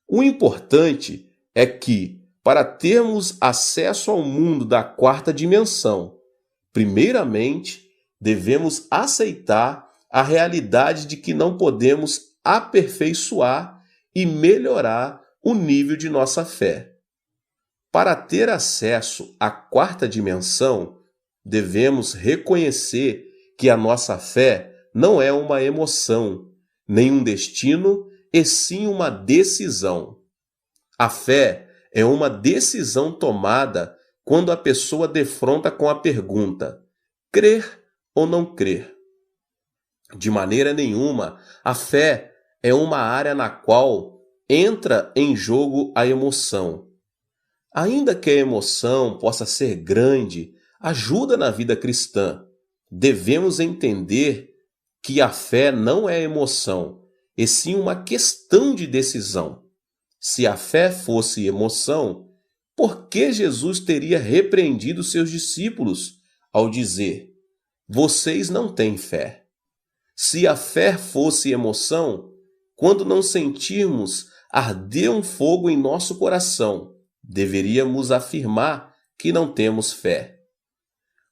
[SPEAKER 1] O importante é que, para termos acesso ao mundo da quarta dimensão, primeiramente, devemos aceitar a realidade de que não podemos aperfeiçoar e melhorar o nível de nossa fé. Para ter acesso à quarta dimensão, devemos reconhecer que a nossa fé não é uma emoção, nem um destino, e sim uma decisão. A fé é uma decisão tomada quando a pessoa defronta com a pergunta: crer ou não crer? De maneira nenhuma, a fé é uma área na qual entra em jogo a emoção. Ainda que a emoção possa ser grande, ajuda na vida cristã, devemos entender que a fé não é emoção, e sim uma questão de decisão. Se a fé fosse emoção, por que Jesus teria repreendido seus discípulos ao dizer: vocês não têm fé? Se a fé fosse emoção, quando não sentirmos arder um fogo em nosso coração, deveríamos afirmar que não temos fé.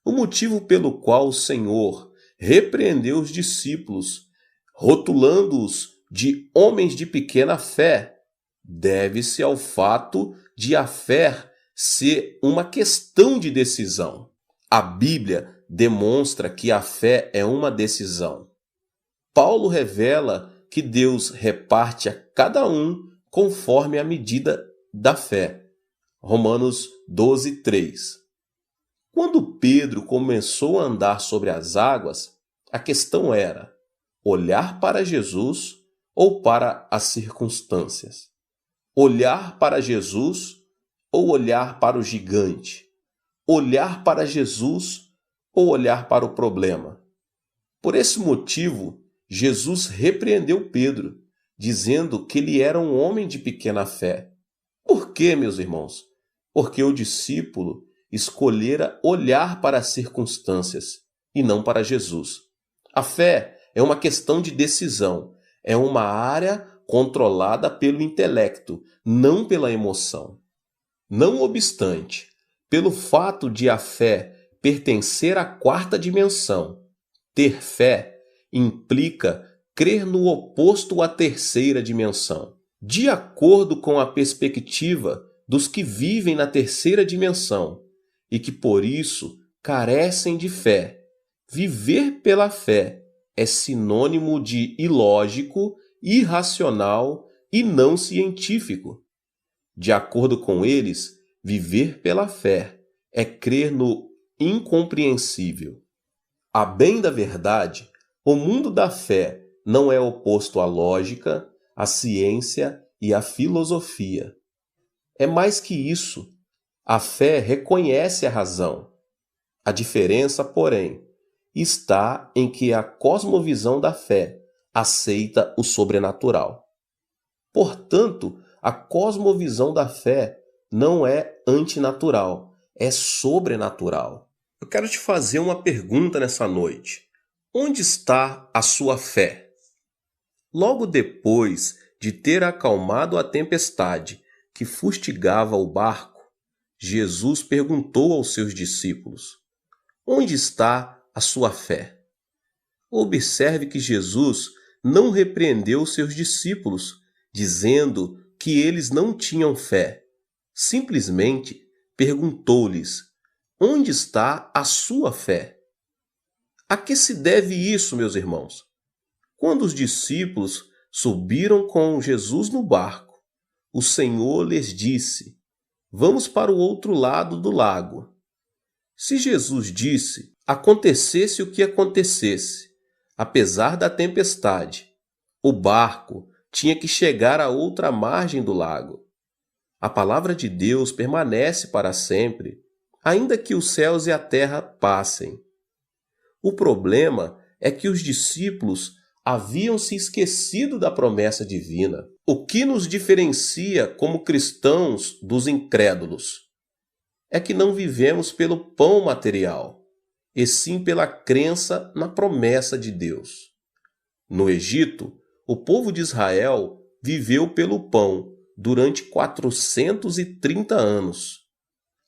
[SPEAKER 1] O motivo pelo qual o Senhor repreendeu os discípulos, rotulando-os de homens de pequena fé, deve-se ao fato de a fé ser uma questão de decisão. A Bíblia demonstra que a fé é uma decisão. Paulo revela que Deus reparte a cada um conforme a medida da fé. Romanos 12, 3. Quando Pedro começou a andar sobre as águas, a questão era olhar para Jesus ou para as circunstâncias? Olhar para Jesus ou olhar para o gigante? Olhar para Jesus ou olhar para o problema? Por esse motivo, Jesus repreendeu Pedro, dizendo que ele era um homem de pequena fé. Por quê, meus irmãos? Porque o discípulo escolhera olhar para as circunstâncias e não para Jesus. A fé é uma questão de decisão, é uma área controlada pelo intelecto, não pela emoção. Não obstante, pelo fato de a fé pertencer à quarta dimensão, ter fé implica crer no oposto à terceira dimensão. De acordo com a perspectiva dos que vivem na terceira dimensão e que por isso carecem de fé, viver pela fé é sinônimo de ilógico, irracional e não científico. De acordo com eles, viver pela fé é crer no incompreensível. A bem da verdade, o mundo da fé não é oposto à lógica, à ciência e à filosofia. É mais que isso. A fé reconhece a razão. A diferença, porém, está em que a cosmovisão da fé aceita o sobrenatural. Portanto, a cosmovisão da fé não é antinatural, é sobrenatural. Eu quero te fazer uma pergunta nessa noite. Onde está a sua fé? Logo depois de ter acalmado a tempestade que fustigava o barco, Jesus perguntou aos seus discípulos: onde está a sua fé? Observe que Jesus não repreendeu seus discípulos, dizendo que eles não tinham fé. Simplesmente perguntou-lhes: onde está a sua fé? A que se deve isso, meus irmãos? Quando os discípulos subiram com Jesus no barco, o Senhor lhes disse: vamos para o outro lado do lago. Se Jesus disse, acontecesse o que acontecesse, apesar da tempestade, o barco tinha que chegar à outra margem do lago. A palavra de Deus permanece para sempre, ainda que os céus e a terra passem. O problema é que os discípulos haviam se esquecido da promessa divina. O que nos diferencia como cristãos dos incrédulos é que não vivemos pelo pão material, e sim pela crença na promessa de Deus. No Egito, o povo de Israel viveu pelo pão durante 430 anos.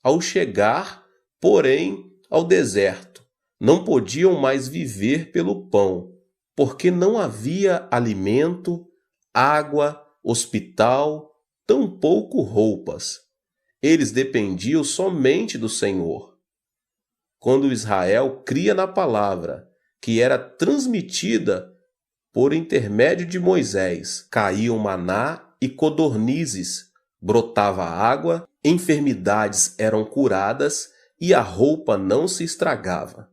[SPEAKER 1] Ao chegar, porém, ao deserto, não podiam mais viver pelo pão, porque não havia alimento, água, hospital, tampouco roupas. Eles dependiam somente do Senhor. Quando Israel cria na palavra, que era transmitida por intermédio de Moisés, caíam maná e codornizes, brotava água, enfermidades eram curadas e a roupa não se estragava.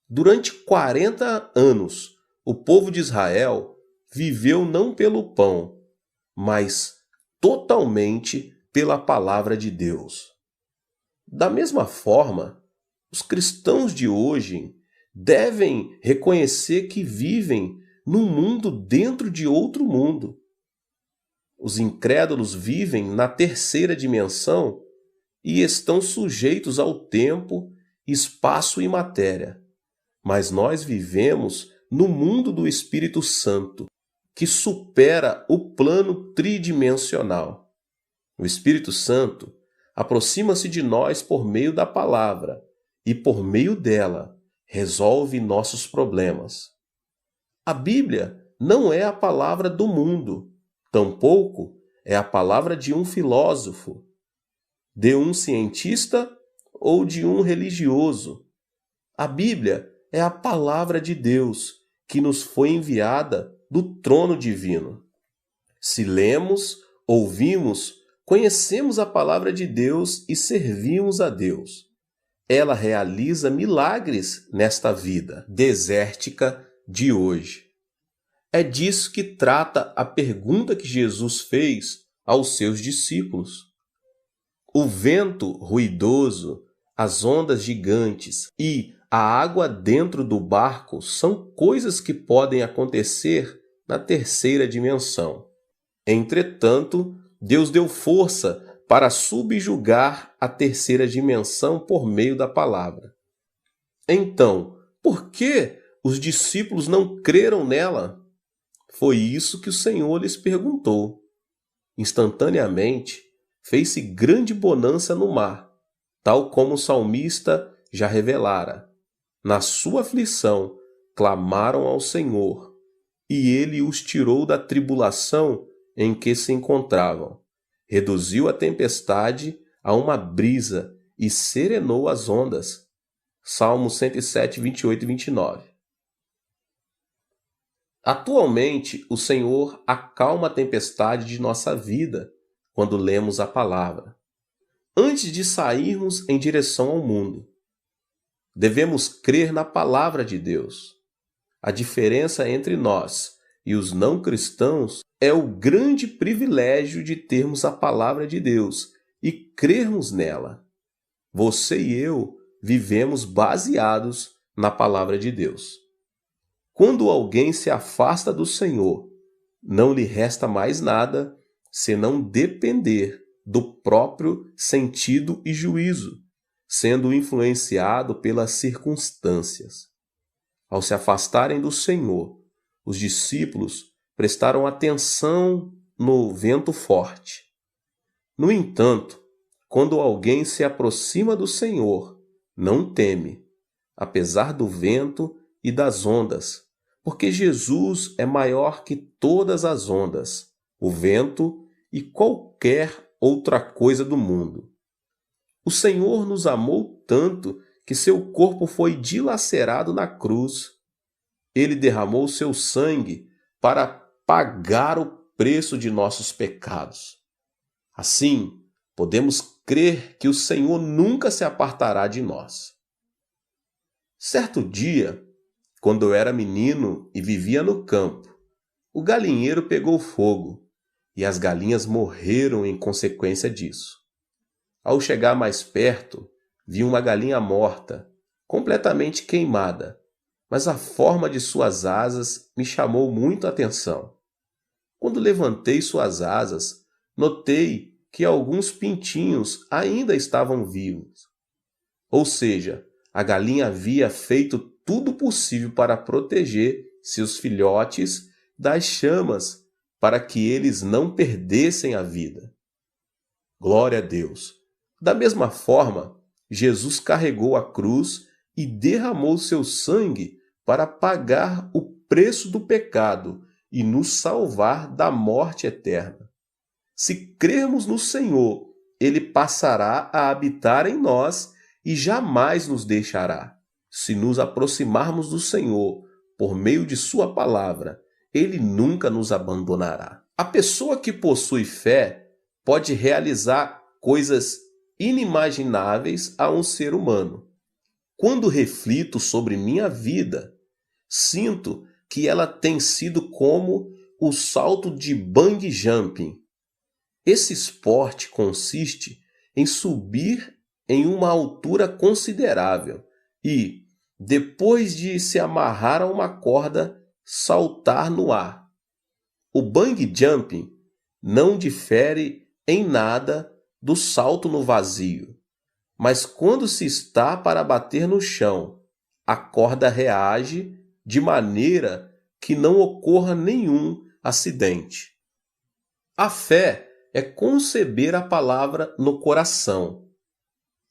[SPEAKER 1] Durante 40 anos, o povo de Israel viveu não pelo pão, mas totalmente pela palavra de Deus. Da mesma forma, os cristãos de hoje devem reconhecer que vivem num mundo dentro de outro mundo. Os incrédulos vivem na terceira dimensão e estão sujeitos ao tempo, espaço e matéria. Mas nós vivemos no mundo do Espírito Santo, que supera o plano tridimensional. O Espírito Santo aproxima-se de nós por meio da palavra e, por meio dela, resolve nossos problemas. A Bíblia não é a palavra do mundo, tampouco é a palavra de um filósofo, de um cientista ou de um religioso. A Bíblia é a palavra de Deus que nos foi enviada do trono divino. Se lemos, ouvimos, conhecemos a palavra de Deus e servimos a Deus. Ela realiza milagres nesta vida desértica de hoje. É disso que trata a pergunta que Jesus fez aos seus discípulos. O vento ruidoso, as ondas gigantes e a água dentro do barco são coisas que podem acontecer na terceira dimensão. Entretanto, Deus deu força para subjugar a terceira dimensão por meio da palavra. Então, por que os discípulos não creram nela? Foi isso que o Senhor lhes perguntou. Instantaneamente, fez-se grande bonança no mar, tal como o salmista já revelara. Na sua aflição, clamaram ao Senhor, e ele os tirou da tribulação em que se encontravam. Reduziu a tempestade a uma brisa e serenou as ondas. Salmo 107, 28 e 29. Atualmente, o Senhor acalma a tempestade de nossa vida quando lemos a palavra. Antes de sairmos em direção ao mundo, devemos crer na palavra de Deus. A diferença entre nós e os não cristãos é o grande privilégio de termos a palavra de Deus e crermos nela. Você e eu vivemos baseados na palavra de Deus. Quando alguém se afasta do Senhor, não lhe resta mais nada senão depender do próprio sentido e juízo, sendo influenciado pelas circunstâncias. Ao se afastarem do Senhor, os discípulos prestaram atenção no vento forte. No entanto, quando alguém se aproxima do Senhor, não teme, apesar do vento e das ondas, porque Jesus é maior que todas as ondas, o vento e qualquer outra coisa do mundo. O Senhor nos amou tanto que seu corpo foi dilacerado na cruz. Ele derramou seu sangue para pagar o preço de nossos pecados. Assim, podemos crer que o Senhor nunca se apartará de nós. Certo dia, quando eu era menino e vivia no campo, o galinheiro pegou fogo e as galinhas morreram em consequência disso. Ao chegar mais perto, vi uma galinha morta, completamente queimada, mas a forma de suas asas me chamou muito a atenção. Quando levantei suas asas, notei que alguns pintinhos ainda estavam vivos. Ou seja, a galinha havia feito tudo possível para proteger seus filhotes das chamas, para que eles não perdessem a vida. Glória a Deus! Da mesma forma, Jesus carregou a cruz e derramou seu sangue para pagar o preço do pecado e nos salvar da morte eterna. Se crermos no Senhor, Ele passará a habitar em nós e jamais nos deixará. Se nos aproximarmos do Senhor por meio de sua palavra, Ele nunca nos abandonará. A pessoa que possui fé pode realizar coisas inimagináveis a um ser humano. Quando reflito sobre minha vida, sinto que ela tem sido como o salto de bungee jumping. Esse esporte consiste em subir em uma altura considerável e, depois de se amarrar a uma corda, saltar no ar. O bungee jumping não difere em nada do salto no vazio, mas quando se está para bater no chão, a corda reage de maneira que não ocorra nenhum acidente. A fé é conceber a palavra no coração,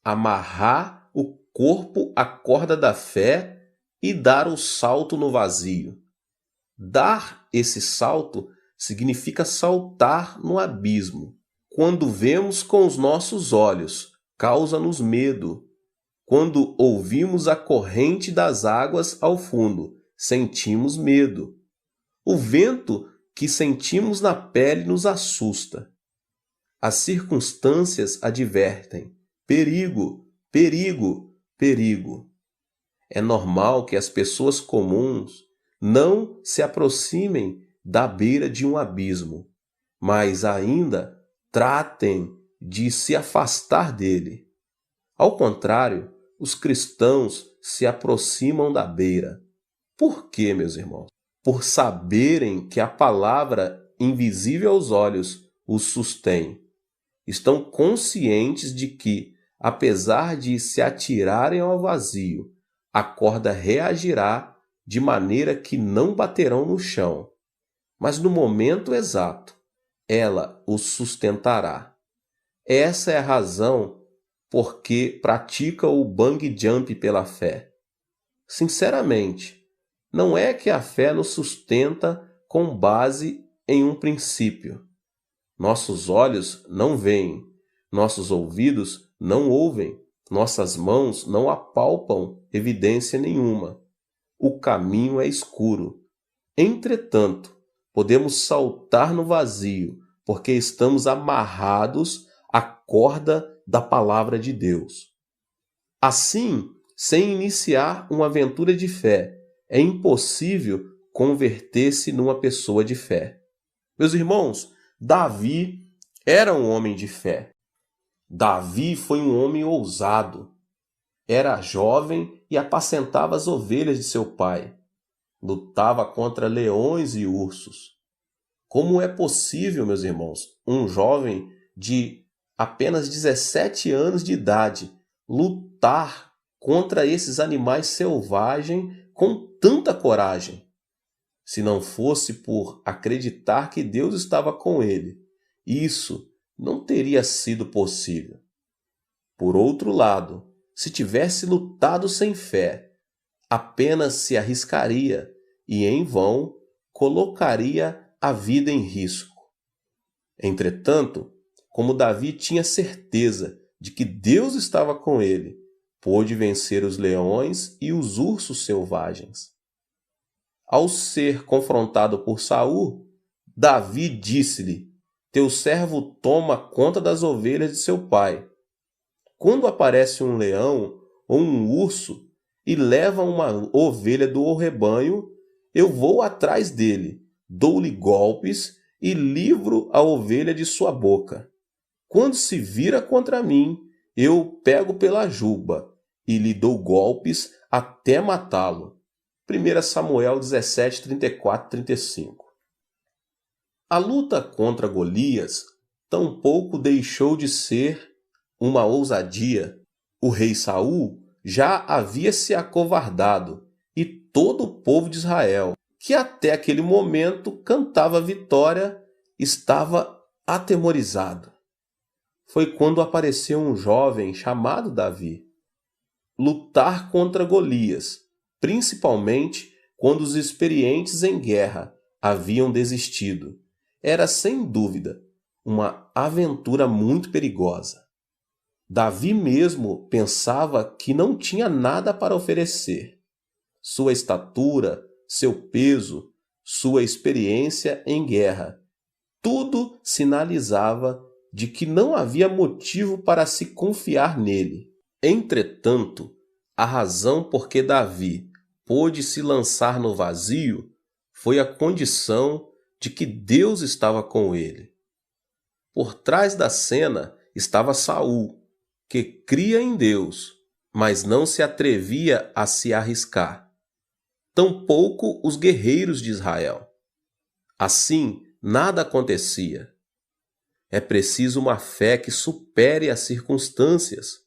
[SPEAKER 1] amarrar o corpo à corda da fé e dar o salto no vazio. Dar esse salto significa saltar no abismo. Quando vemos com os nossos olhos, causa-nos medo. Quando ouvimos a corrente das águas ao fundo, sentimos medo. O vento que sentimos na pele nos assusta. As circunstâncias advertem: perigo, perigo, perigo. É normal que as pessoas comuns não se aproximem da beira de um abismo, mas ainda tratem de se afastar dele. Ao contrário, os cristãos se aproximam da beira. Por quê, meus irmãos? Por saberem que a palavra invisível aos olhos os sustém. Estão conscientes de que, apesar de se atirarem ao vazio, a corda reagirá de maneira que não baterão no chão, mas no momento exato, ela os sustentará. Essa é a razão por que pratica o bungee jump pela fé. Sinceramente, não é que a fé nos sustenta com base em um princípio. Nossos olhos não veem, nossos ouvidos não ouvem, nossas mãos não apalpam evidência nenhuma. O caminho é escuro. Entretanto, podemos saltar no vazio, porque estamos amarrados à corda da palavra de Deus. Assim, sem iniciar uma aventura de fé, é impossível converter-se numa pessoa de fé. Meus irmãos, Davi era um homem de fé. Davi foi um homem ousado. Era jovem e apacentava as ovelhas de seu pai. Lutava contra leões e ursos. Como é possível, meus irmãos, um jovem de apenas 17 anos de idade lutar contra esses animais selvagens com tanta coragem? Se não fosse por acreditar que Deus estava com ele, isso não teria sido possível. Por outro lado, se tivesse lutado sem fé, apenas se arriscaria e, em vão, colocaria a vida em risco. Entretanto, como Davi tinha certeza de que Deus estava com ele, pôde vencer os leões e os ursos selvagens. Ao ser confrontado por Saul, Davi disse-lhe: "Teu servo toma conta das ovelhas de seu pai. Quando aparece um leão ou um urso e leva uma ovelha do rebanho, eu vou atrás dele, dou-lhe golpes e livro a ovelha de sua boca. Quando se vira contra mim, eu pego pela juba e lhe dou golpes até matá-lo." 1 Samuel 17, 34, 35. A luta contra Golias tampouco deixou de ser uma ousadia. O rei Saul já havia se acovardado e todo o povo de Israel, que até aquele momento cantava vitória, estava atemorizado. Foi quando apareceu um jovem chamado Davi. Lutar contra Golias, principalmente quando os experientes em guerra haviam desistido, era sem dúvida uma aventura muito perigosa. Davi mesmo pensava que não tinha nada para oferecer. Sua estatura, seu peso, sua experiência em guerra, tudo sinalizava de que não havia motivo para se confiar nele. Entretanto, a razão por que Davi pôde se lançar no vazio foi a condição de que Deus estava com ele. Por trás da cena estava Saul, que cria em Deus, mas não se atrevia a se arriscar. Tampouco os guerreiros de Israel. Assim, nada acontecia. É preciso uma fé que supere as circunstâncias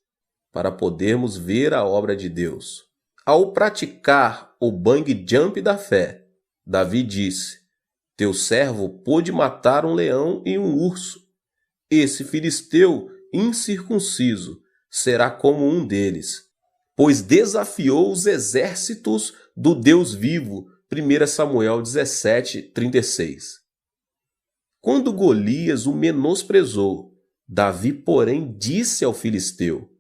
[SPEAKER 1] para podermos ver a obra de Deus. Ao praticar o bang jump da fé, Davi disse: "Teu servo pôde matar um leão e um urso. Esse filisteu incircunciso será como um deles, pois desafiou os exércitos do Deus vivo." 1 Samuel 17, 36. Quando Golias o menosprezou, Davi, porém, disse ao filisteu: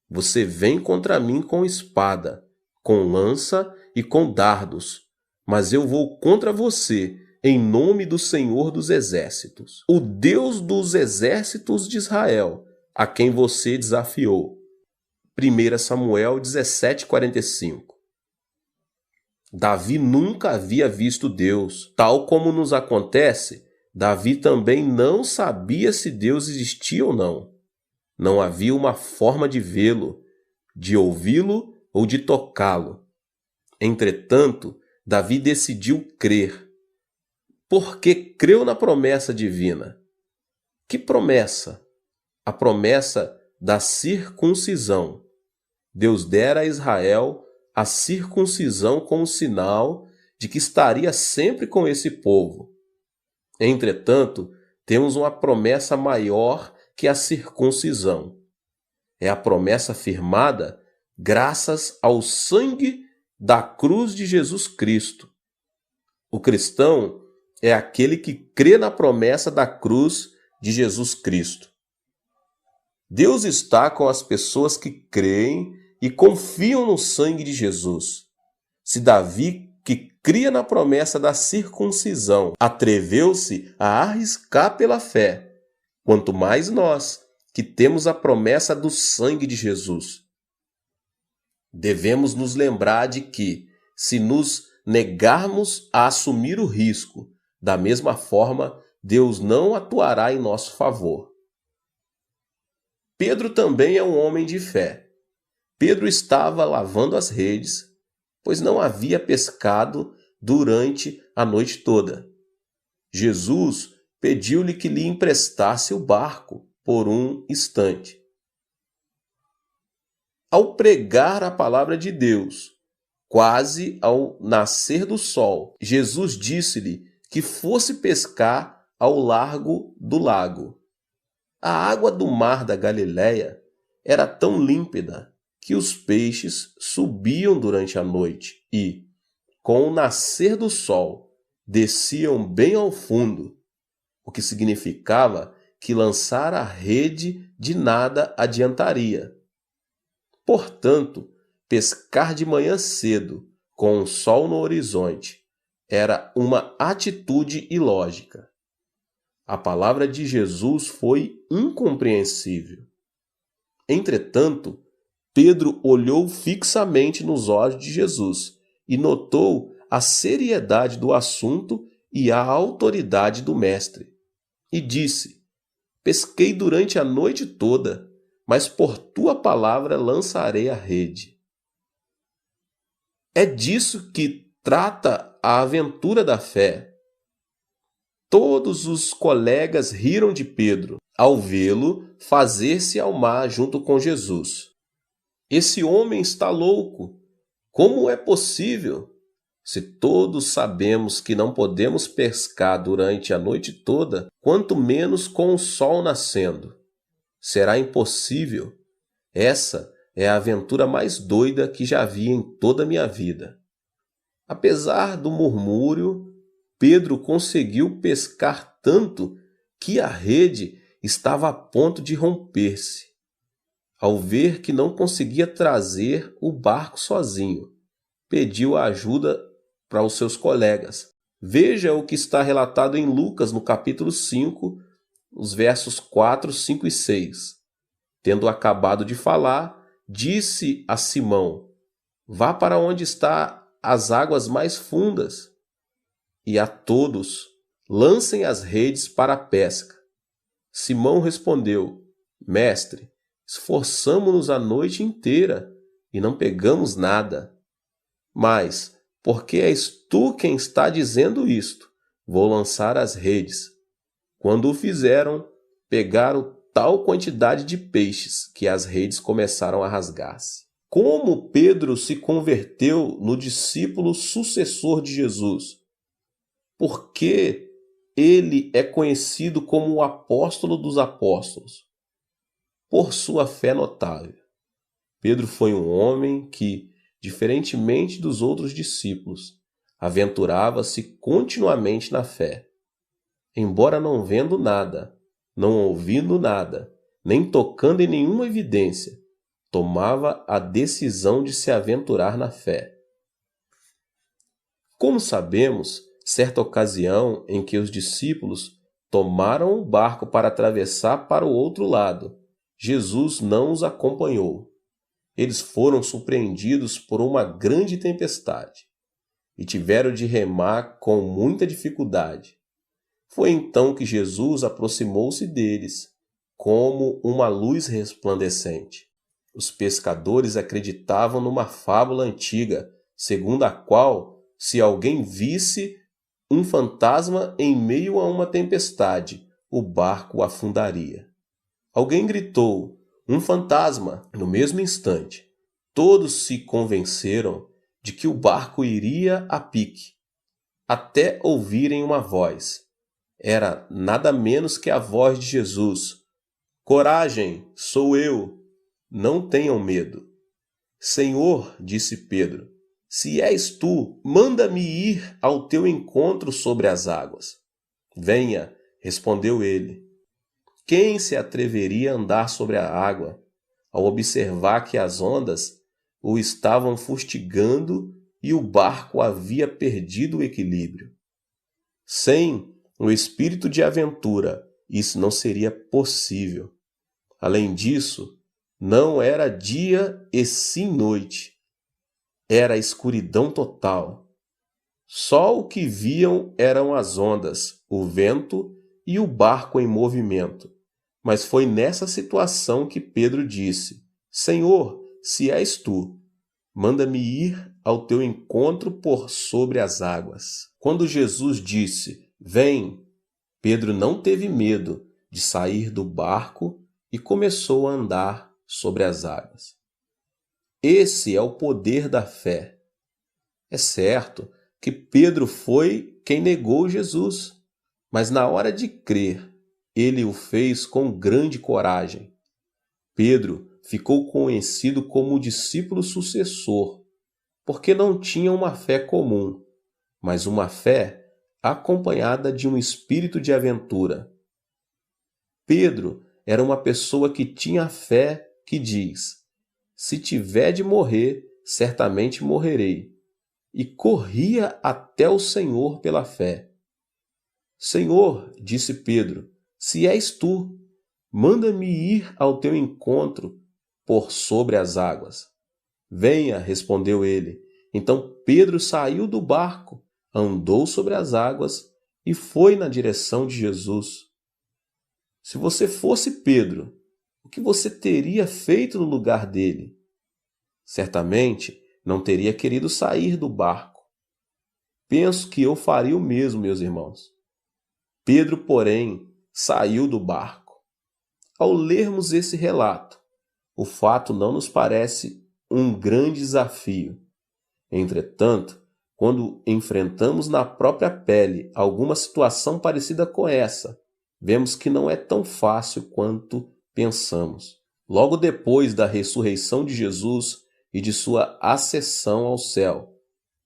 [SPEAKER 1] "Você vem contra mim com espada, com lança e com dardos, mas eu vou contra você em nome do Senhor dos Exércitos, o Deus dos exércitos de Israel, a quem você desafiou." 1 Samuel 17, 45. Davi nunca havia visto Deus. Tal como nos acontece, Davi também não sabia se Deus existia ou não. Não havia uma forma de vê-lo, de ouvi-lo ou de tocá-lo. Entretanto, Davi decidiu crer, porque creu na promessa divina. Que promessa? A promessa da circuncisão. Deus dera a Israel a circuncisão como sinal de que estaria sempre com esse povo. Entretanto, temos uma promessa maior que a circuncisão. É a promessa firmada graças ao sangue da cruz de Jesus Cristo. O cristão é aquele que crê na promessa da cruz de Jesus Cristo. Deus está com as pessoas que creem e confiam no sangue de Jesus. Se Davi, que cria na promessa da circuncisão, atreveu-se a arriscar pela fé, quanto mais nós, que temos a promessa do sangue de Jesus. Devemos nos lembrar de que, se nos negarmos a assumir o risco, da mesma forma, Deus não atuará em nosso favor. Pedro também é um homem de fé. Pedro estava lavando as redes, pois não havia pescado durante a noite toda. Jesus pediu-lhe que lhe emprestasse o barco por um instante. Ao pregar a palavra de Deus, quase ao nascer do sol, Jesus disse-lhe que fosse pescar ao largo do lago. A água do mar da Galileia era tão límpida que os peixes subiam durante a noite e, com o nascer do sol, desciam bem ao fundo, o que significava que lançar a rede de nada adiantaria. Portanto, pescar de manhã cedo, com o sol no horizonte, era uma atitude ilógica. A palavra de Jesus foi incompreensível. Entretanto, Pedro olhou fixamente nos olhos de Jesus e notou a seriedade do assunto e a autoridade do mestre. E disse: pesquei durante a noite toda, mas por tua palavra lançarei a rede. É disso que trata a aventura da fé. Todos os colegas riram de Pedro ao vê-lo fazer-se ao mar junto com Jesus. Esse homem está louco. Como é possível? Se todos sabemos que não podemos pescar durante a noite toda, quanto menos com o sol nascendo. Será impossível. Essa é a aventura mais doida que já vi em toda a minha vida. Apesar do murmúrio, Pedro conseguiu pescar tanto que a rede estava a ponto de romper-se. Ao ver que não conseguia trazer o barco sozinho, pediu ajuda para os seus colegas. Veja o que está relatado em Lucas, no capítulo 5, os versos 4, 5 e 6. Tendo acabado de falar, disse a Simão: vá para onde estão as águas mais fundas, e a todos lancem as redes para a pesca. Simão respondeu: mestre, esforçamo-nos a noite inteira e não pegamos nada. Mas, porque és tu quem está dizendo isto, vou lançar as redes. Quando o fizeram, pegaram tal quantidade de peixes que as redes começaram a rasgar-se. Como Pedro se converteu no discípulo sucessor de Jesus? Por que ele é conhecido como o apóstolo dos apóstolos? Por sua fé notável. Pedro foi um homem que, diferentemente dos outros discípulos, aventurava-se continuamente na fé. Embora não vendo nada, não ouvindo nada, nem tocando em nenhuma evidência, tomava a decisão de se aventurar na fé. Como sabemos, certa ocasião em que os discípulos tomaram o barco para atravessar para o outro lado, Jesus não os acompanhou. Eles foram surpreendidos por uma grande tempestade e tiveram de remar com muita dificuldade. Foi então que Jesus aproximou-se deles, como uma luz resplandecente. Os pescadores acreditavam numa fábula antiga, segundo a qual, se alguém visse um fantasma em meio a uma tempestade, o barco afundaria. Alguém gritou: um fantasma! No mesmo instante, todos se convenceram de que o barco iria a pique, até ouvirem uma voz. Era nada menos que a voz de Jesus: coragem, sou eu, não tenham medo. Senhor, disse Pedro, se és tu, manda-me ir ao teu encontro sobre as águas. Venha, respondeu ele. Quem se atreveria a andar sobre a água, ao observar que as ondas o estavam fustigando e o barco havia perdido o equilíbrio? Sem o espírito de aventura, isso não seria possível. Além disso, não era dia e sim noite. Era escuridão total. Só o que viam eram as ondas, o vento e o barco em movimento. Mas foi nessa situação que Pedro disse: Senhor, se és tu, manda-me ir ao teu encontro por sobre as águas. Quando Jesus disse: Vem, Pedro não teve medo de sair do barco e começou a andar sobre as águas. Esse é o poder da fé. É certo que Pedro foi quem negou Jesus, mas na hora de crer, ele o fez com grande coragem. Pedro ficou conhecido como o discípulo sucessor, porque não tinha uma fé comum, mas uma fé acompanhada de um espírito de aventura. Pedro era uma pessoa que tinha a fé que diz: se tiver de morrer, certamente morrerei. E corria até o Senhor pela fé. Senhor, disse Pedro, se és tu, manda-me ir ao teu encontro por sobre as águas. Venha, respondeu ele. Então Pedro saiu do barco, andou sobre as águas e foi na direção de Jesus. Se você fosse Pedro, o que você teria feito no lugar dele? Certamente não teria querido sair do barco. Penso que eu faria o mesmo, meus irmãos. Pedro, porém, saiu do barco. Ao lermos esse relato, o fato não nos parece um grande desafio. Entretanto, quando enfrentamos na própria pele alguma situação parecida com essa, vemos que não é tão fácil quanto pensamos. Logo depois da ressurreição de Jesus e de sua ascensão ao céu,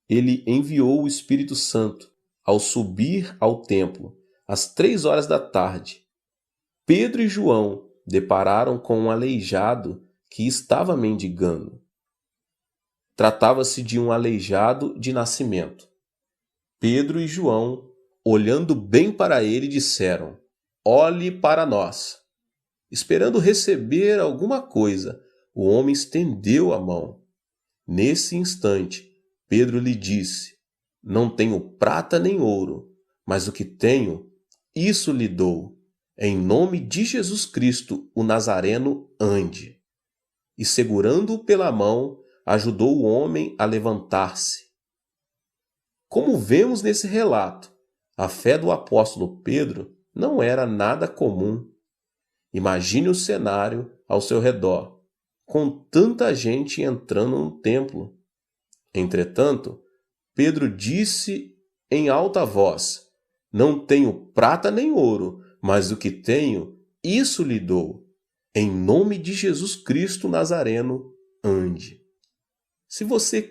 [SPEAKER 1] ele enviou o Espírito Santo ao subir ao templo, às 3 horas da tarde. Pedro e João depararam com um aleijado que estava mendigando. Tratava-se de um aleijado de nascimento. Pedro e João, olhando bem para ele, disseram: Olhe para nós. Esperando receber alguma coisa, o homem estendeu a mão. Nesse instante, Pedro lhe disse: Não tenho prata nem ouro, mas o que tenho, isso lhe dou. Em nome de Jesus Cristo, o Nazareno, ande. E segurando-o pela mão, ajudou o homem a levantar-se. Como vemos nesse relato, a fé do apóstolo Pedro não era nada comum. Imagine o cenário ao seu redor, com tanta gente entrando no templo. Entretanto, Pedro disse em alta voz: Não tenho prata nem ouro, mas o que tenho, isso lhe dou. Em nome de Jesus Cristo Nazareno, ande. Se você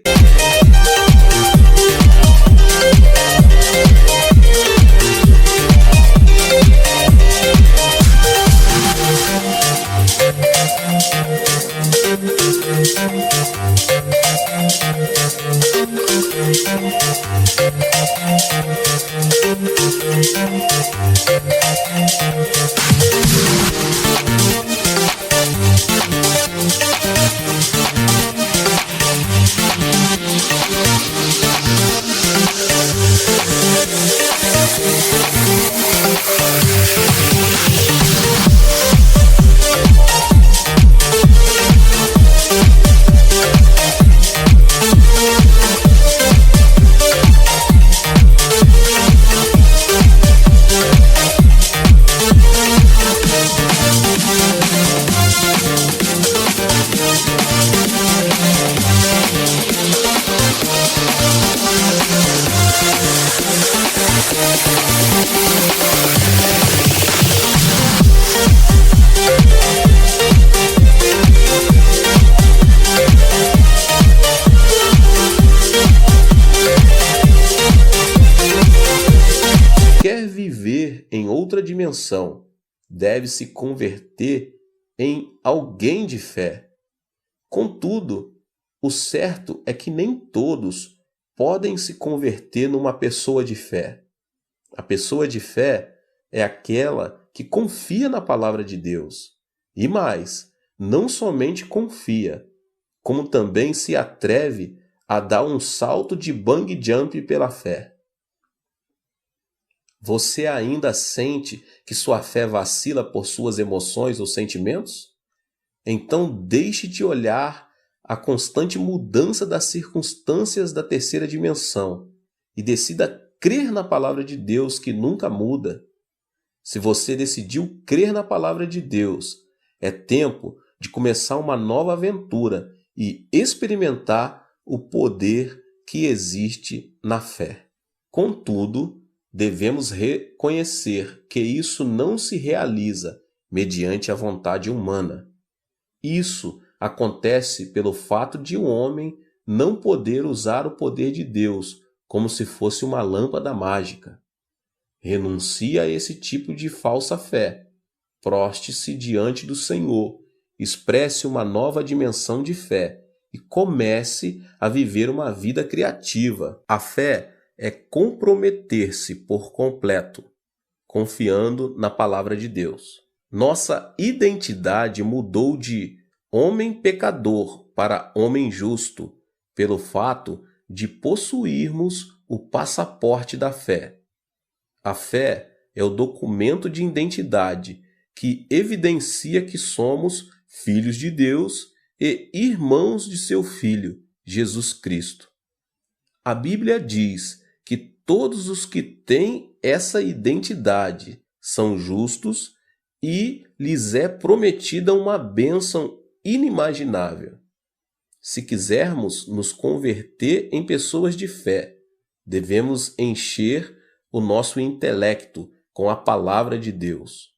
[SPEAKER 1] quer viver em outra dimensão, deve se converter em alguém de fé. Contudo, o certo é que nem todos podem se converter numa pessoa de fé. A pessoa de fé é aquela que confia na palavra de Deus. E mais, não somente confia, como também se atreve a dar um salto de bungee jump pela fé. Você ainda sente que sua fé vacila por suas emoções ou sentimentos? Então deixe de olhar a constante mudança das circunstâncias da terceira dimensão e decida crer na palavra de Deus que nunca muda. Se você decidiu crer na palavra de Deus, é tempo de começar uma nova aventura e experimentar o poder que existe na fé. Contudo, devemos reconhecer que isso não se realiza mediante a vontade humana. Isso acontece pelo fato de um homem não poder usar o poder de Deus como se fosse uma lâmpada mágica. Renuncie a esse tipo de falsa fé. Proste-se diante do Senhor, expresse uma nova dimensão de fé e comece a viver uma vida criativa. A fé é comprometer-se por completo, confiando na palavra de Deus. Nossa identidade mudou de homem pecador para homem justo, pelo fato de possuirmos o passaporte da fé. A fé é o documento de identidade que evidencia que somos filhos de Deus e irmãos de seu Filho, Jesus Cristo. A Bíblia diz que todos os que têm essa identidade são justos e lhes é prometida uma bênção inimaginável. Se quisermos nos converter em pessoas de fé, devemos encher o nosso intelecto com a palavra de Deus.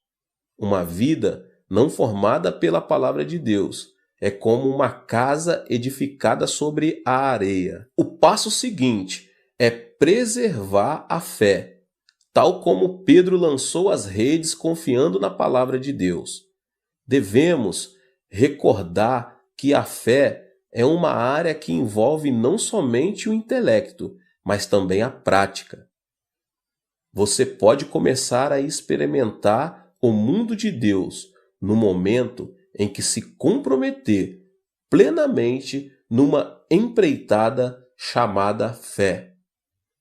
[SPEAKER 1] Uma vida não formada pela palavra de Deus é como uma casa edificada sobre a areia. O passo seguinte é preservar a fé, tal como Pedro lançou as redes confiando na palavra de Deus. Devemos recordar que a fé é uma área que envolve não somente o intelecto, mas também a prática. Você pode começar a experimentar o mundo de Deus no momento em que se comprometer plenamente numa empreitada chamada fé.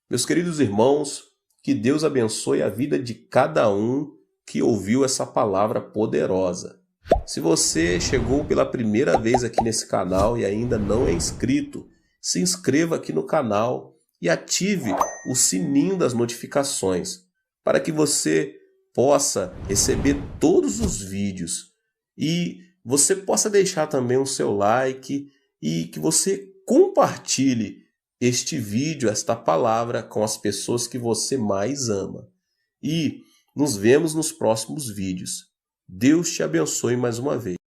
[SPEAKER 1] Meus queridos irmãos, que Deus abençoe a vida de cada um que ouviu essa palavra poderosa. Se você chegou pela primeira vez aqui nesse canal e ainda não é inscrito, se inscreva aqui no canal e ative o sininho das notificações para que você possa receber todos os vídeos e você possa deixar também o seu like e que você compartilhe este vídeo, esta palavra com as pessoas que você mais ama. E nos vemos nos próximos vídeos. Deus te abençoe mais uma vez.